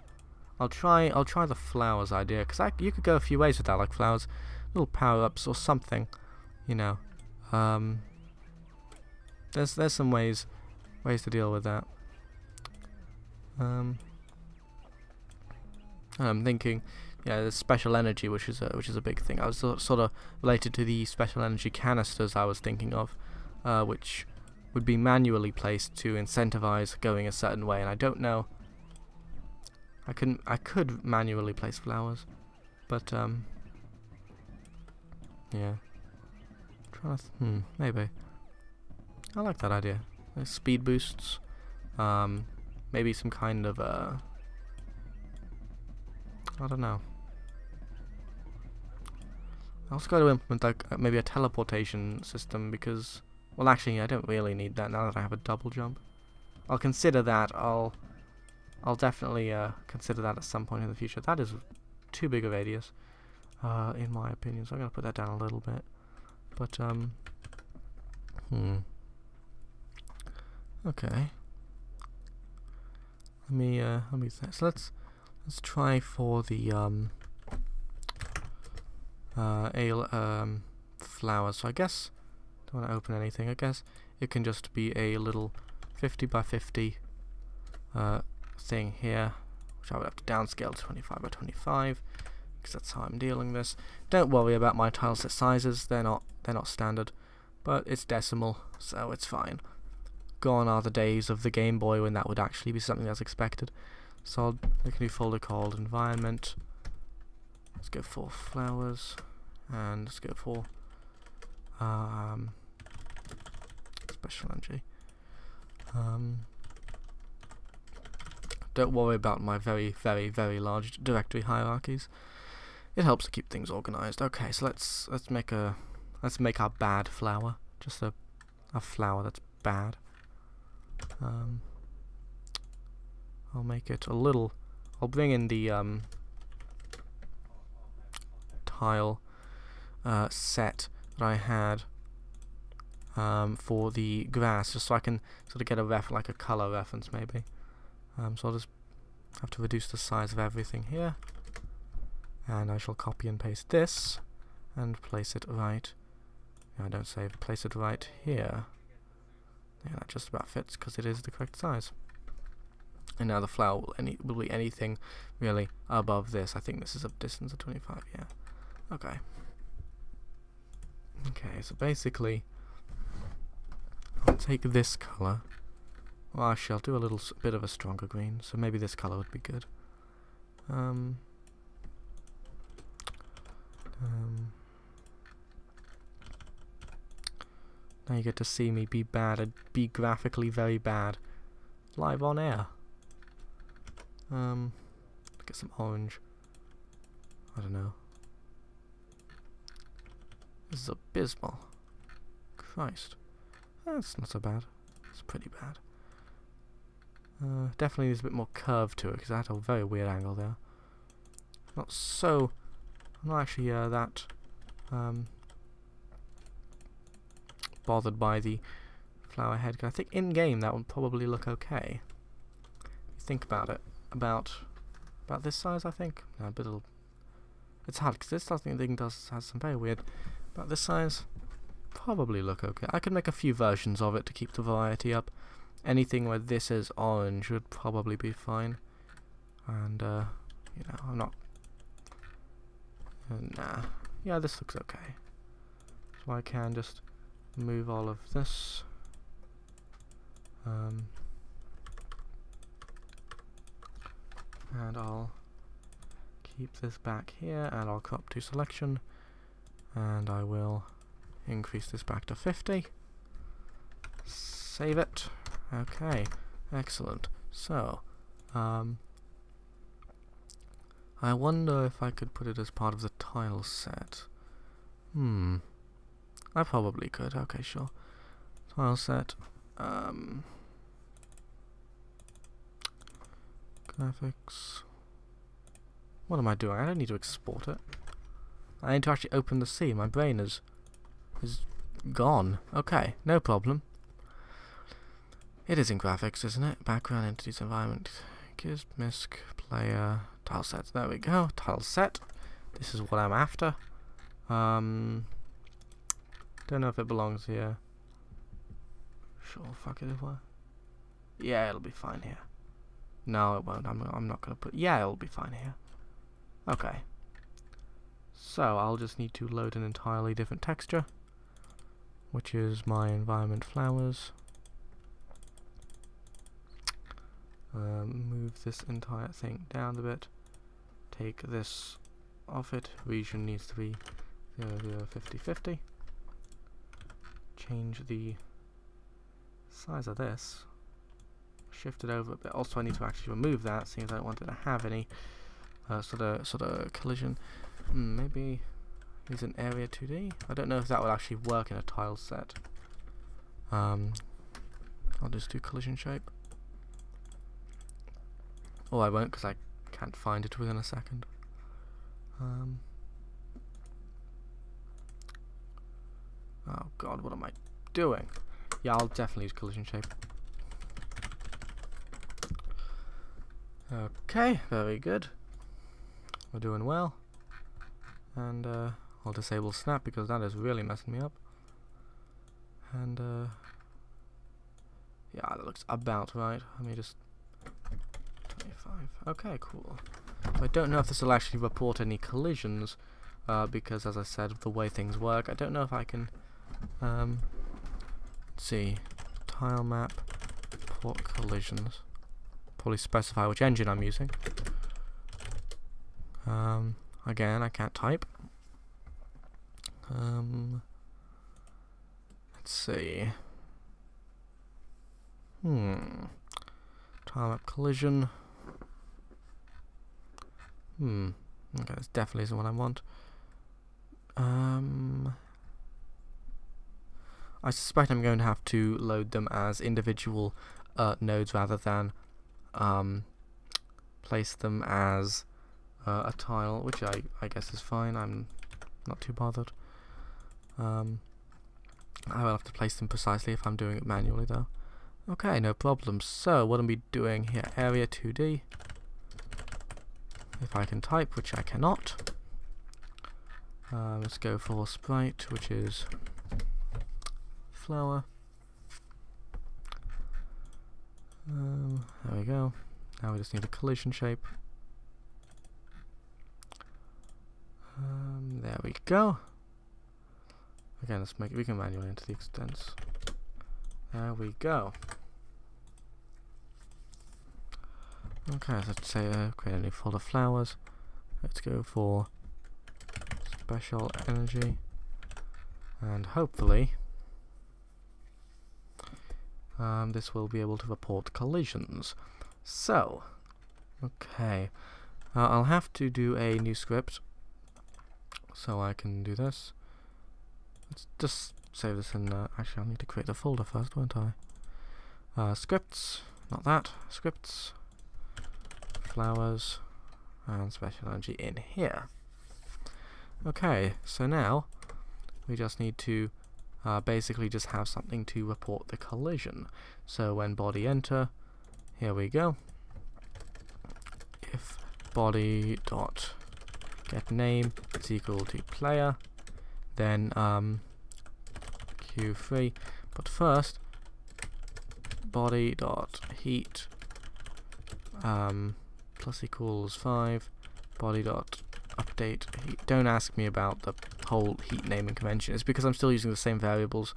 I'll try the flowers idea, because you could go a few ways with that, like flowers, little power-ups or something, you know. There's some ways to deal with that. I'm thinking, yeah, there's special energy, which is a big thing. I was sort of related to the special energy canisters I was thinking of, which would be manually placed to incentivize going a certain way, and I don't know. I could manually place flowers, but yeah. Maybe. I like that idea. Speed boosts. Maybe some kind of I don't know. I also got to implement like maybe a teleportation system, because, well, actually I don't really need that now that I have a double jump. I'll consider that. I'll definitely consider that at some point in the future. That is too big a radius, in my opinion. So I'm gonna put that down a little bit. But okay. Let me so let's try for the flowers. So I guess don't want to open anything. I guess it can just be a little 50 by 50 thing here, which I would have to downscale to 25 by 25, because that's how I'm dealing this. Don't worry about my tile set sizes; they're not standard, but it's decimal, so it's fine. Gone are the days of the Game Boy when that would actually be something that's expected. So I'll make a new folder called environment. Let's go for flowers, and let's go for special energy. Don't worry about my very large directory hierarchies. It helps to keep things organized. Okay, so let's make our bad flower, just a flower that's bad. I'll make it a little. I'll bring in the tile set that I had for the grass, just so I can sort of get like a color reference maybe. So I'll just have to reduce the size of everything here, and I shall copy and paste this and place it right. No, don't save. Place it right here. Yeah, that just about fits because it is the correct size. And now the flower will be anything really above this. I think this is a distance of 25. Yeah. Okay. Okay. So basically, I'll take this color. Well, actually, I'll do a little bit of a stronger green. So maybe this color would be good. Now you get to see me be bad and be graphically very bad live on air. Get some orange. I don't know. This is abysmal. Christ. That's not so bad. It's pretty bad. Definitely needs a bit more curve to it, because I had a very weird angle there. I'm not actually that bothered by the flower head, because I think in game that would probably look okay. Think about it. About about this size, I think. No, but it's hard because this thing has some very weird. About this size, probably look okay. I could make a few versions of it to keep the variety up. Anything where this is orange would probably be fine. And you know, I'm not. Nah. Yeah, this looks okay. So I can just move all of this. And I'll keep this back here, and I'll crop to selection, and I will increase this back to 50. Save it. Okay, excellent. So, I wonder if I could put it as part of the tile set. I probably could. Okay, sure. Tile set. Graphics. What am I doing? I don't need to export it. I need to actually open the scene. My brain is gone. Okay, no problem. It is in graphics, isn't it? Background, entities, environment, Kyzt, misc, player, tile set. There we go. Tile set. This is what I'm after. Don't know if it belongs here. Sure, fuck it. Yeah, it'll be fine here. No, it won't. I'm not gonna put. Yeah, it'll be fine here. Okay. So I'll just need to load an entirely different texture, which is my environment flowers. Move this entire thing down a bit. Take this off it. Region needs to be 0, 0, 50, 50. Change the size of this. Shift it over a bit. Also, I need to actually remove that, seeing as I don't want it to have any sort of collision. Maybe use an area 2D. I don't know if that would actually work in a tile set. I'll just do collision shape. Oh, I won't because I can't find it within a second. Oh god, what am I doing? Yeah, I'll definitely use collision shape. Okay, very good. We're doing well. And I'll disable snap because that is really messing me up. And yeah, that looks about right. Let me just 25. Okay, cool. So I don't know if this will actually report any collisions because, as I said, the way things work, I don't know if I can. Let's see, tile map, report collisions. Probably specify which engine I'm using. Again, I can't type. Let's see. Tile map collision. Okay, this definitely isn't what I want. I suspect I'm going to have to load them as individual nodes rather than place them as a tile, which I guess is fine. I'm not too bothered. I will have to place them precisely if I'm doing it manually though. Okay, no problem. So what am we doing here? Area 2D. If I can type, which I cannot. Let's go for sprite, which is flower. There we go. Now we just need a collision shape. There we go. Again, let's make it. We can manually enter the extents. There we go. Okay, so let's say create a new folder flowers. Let's go for special energy, and hopefully this will be able to report collisions. So, okay, I'll have to do a new script so I can do this. Let's just save this in. Actually, I'll need to create a folder first, won't I? Scripts, not that. Scripts, flowers, and special energy in here. Okay, so now we just need to basically just have something to report the collision. So when body enter, here we go. If body dot get name is equal to player, then q3, but first body dot heat plus equals 5, body dot update heat. Don't ask me about the whole heat naming convention. It's because I'm still using the same variables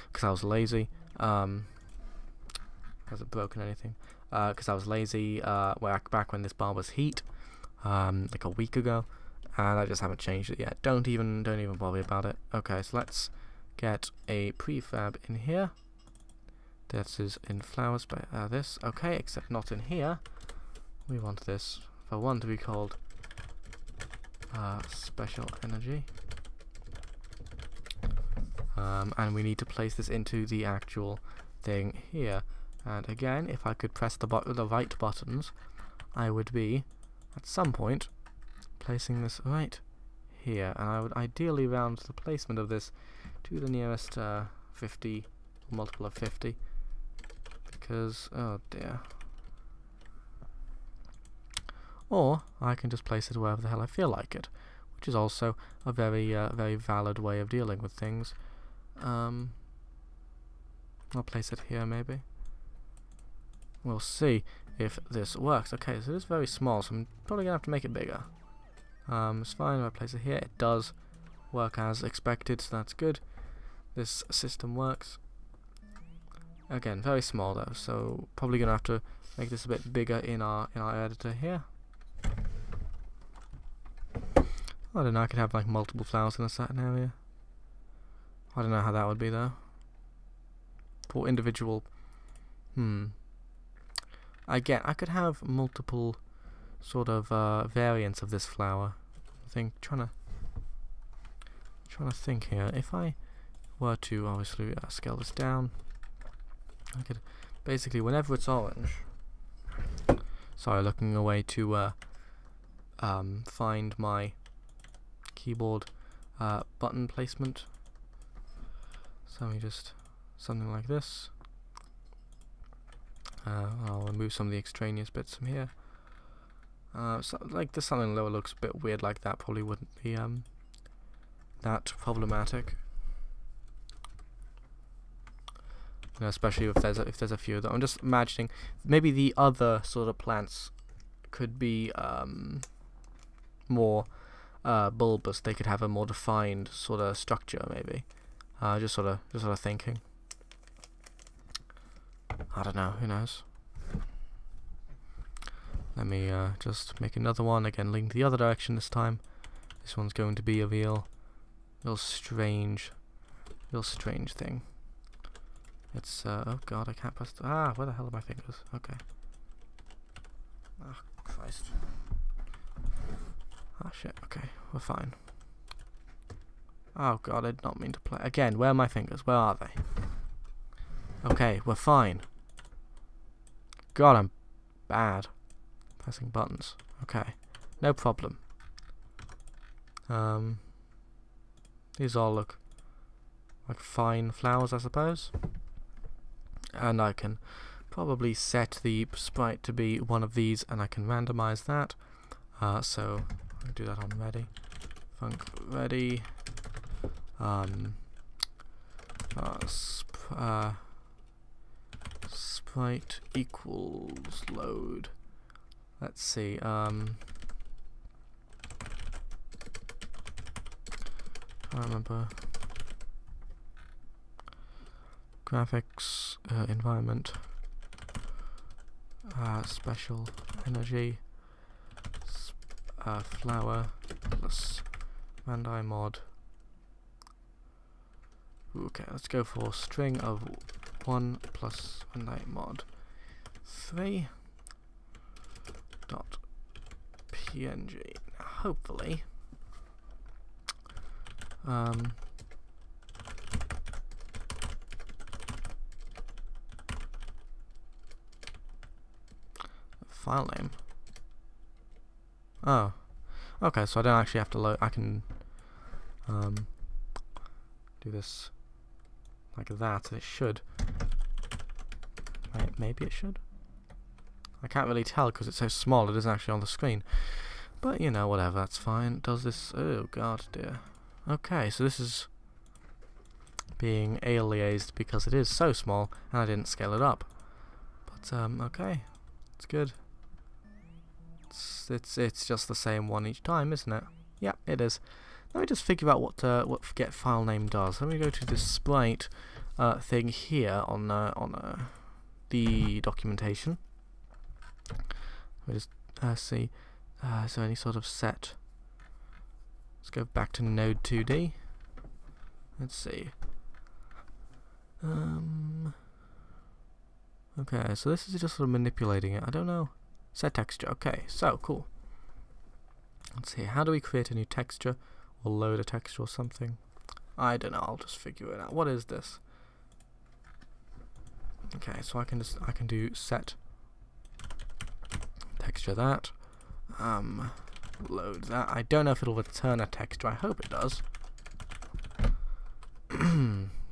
because I was lazy. Hasn't broken anything. Because I was lazy back when this bar was heat, like a week ago, and I just haven't changed it yet. Don't even bother about it. Okay, so let's get a prefab in here. This is in flowers by this. Okay, except not in here. We want this for one to be called special energy, and we need to place this into the actual thing here. And again, if I could press the right buttons, I would be at some point placing this right here, and I would ideally round the placement of this to the nearest 50 multiple of 50, because oh dear. Or I can just place it wherever the hell I feel like it, which is also a very very valid way of dealing with things. I'll place it here maybe. We'll see if this works. Okay, so it is very small, so I'm probably gonna have to make it bigger. It's fine if I place it here. It does work as expected, so that's good. This system works. Again, very small though, so probably gonna have to make this a bit bigger in our editor here. I don't know, I could have like multiple flowers in a certain area. I don't know how that would be though. For individual Again, I could have multiple sort of variants of this flower. Trying to think here. If I were to obviously scale this down, I could basically, whenever it's orange. Sorry, looking away to find my keyboard button placement. So let me just something like this. I'll remove some of the extraneous bits from here. So, like this something lower looks a bit weird like that, probably wouldn't be that problematic. You know, especially if there's a few of them. I'm just imagining maybe the other sort of plants could be more bulbous. They could have a more defined sort of structure, maybe. Just sort of thinking. I don't know, who knows. Let me just make another one, again leaning the other direction this time. This one's going to be a real strange thing. It's, oh god, I can't press where the hell are my fingers? Okay. Oh, Christ. Ah, shit, okay, we're fine. Oh god, I did not mean to play. Again, where are my fingers? Where are they? Okay, we're fine. God, I'm bad pressing buttons. Okay, no problem. These all look like fine flowers, I suppose. And I can probably set the sprite to be one of these, and I can randomize that. So I'll do that on ready. Func ready. Sprite equals load. Let's see. I remember graphics environment special energy flower plus randi mod. Okay, let's go for string of 1 plus randi mod 3 dot png. Now, hopefully file name. Oh, okay, so I don't actually have to load. I can do this like that. It should. Maybe it should. I can't really tell because it's so small. It isn't actually on the screen. But, you know, whatever. That's fine. Does this... Oh, god, dear. Okay, so this is being aliased because it is so small and I didn't scale it up. But, okay. It's good. It's just the same one each time, isn't it? Yeah, it is. Let me just figure out what get file name does. Let me go to this sprite thing here on the documentation. Let me just see. Is there any sort of set? Let's go back to Node 2D. Let's see. Okay, so this is just sort of manipulating it. I don't know. Set texture. Okay, so cool. Let's see. How do we create a new texture or load a texture or something? I don't know. I'll just figure it out. What is this? Okay, so I can do set texture that. Load that. I don't know if it'll return a texture. I hope it does.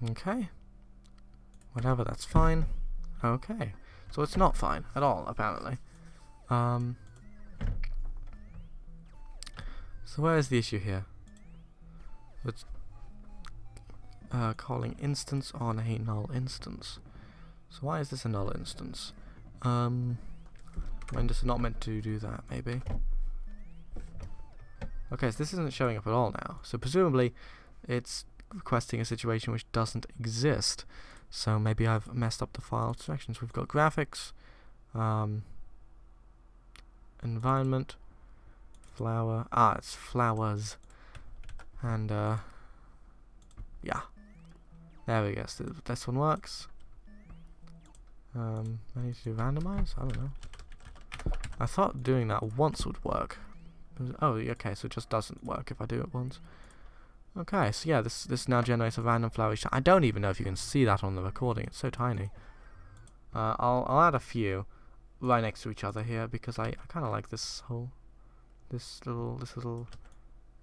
Okay. Whatever, that's fine. Okay. So it's not fine at all, apparently. So where is the issue here? It's calling instance on a null instance. So why is this a null instance? When this is not meant to do that, maybe. Okay, so this isn't showing up at all now. So presumably it's requesting a situation which doesn't exist. So maybe I've messed up the file abstractions. We've got graphics, environment, flower. It's flowers. And yeah. There we go. So this one works. I need to do randomize? I don't know. I thought doing that once would work. Oh, okay, so it just doesn't work if I do it once. Okay, so yeah, this now generates a random flowery shine. I don't even know if you can see that on the recording. It's so tiny. I'll add a few right next to each other here because I kind of like this little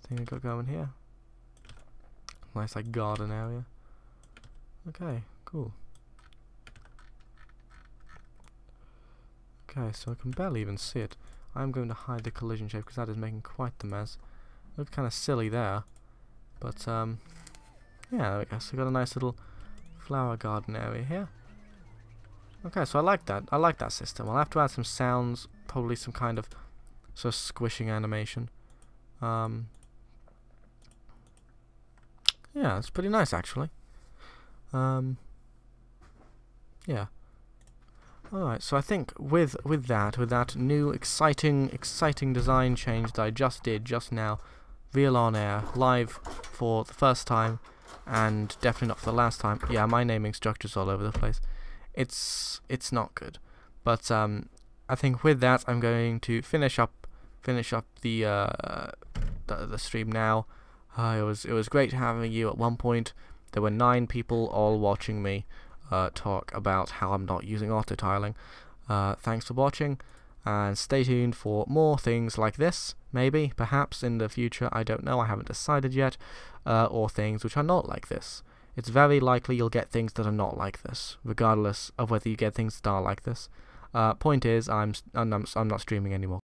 thing we got going here. Nice like garden area. Okay, cool. Okay, so I can barely even see it. I'm going to hide the collision shape because that is making quite the mess. Looks kind of silly there. But, yeah, there we go. So we've got a nice little flower garden area here. Okay, so I like that. I like that system. I'll have to add some sounds, probably some kind of sort of squishing animation. Yeah, it's pretty nice, actually. Yeah. Alright, so I think with that new exciting design change that I just did just now, real on air, live for the first time, and definitely not for the last time. Yeah, my naming structure's all over the place. It's not good. But I think with that I'm going to finish up the stream now. It was great having you at one point. There were 9 people all watching me talk about how I'm not using auto tiling. Thanks for watching, and stay tuned for more things like this, maybe, perhaps in the future, I don't know, I haven't decided yet, or things which are not like this. It's very likely you'll get things that are not like this, regardless of whether you get things that are like this. Point is, I'm not streaming anymore.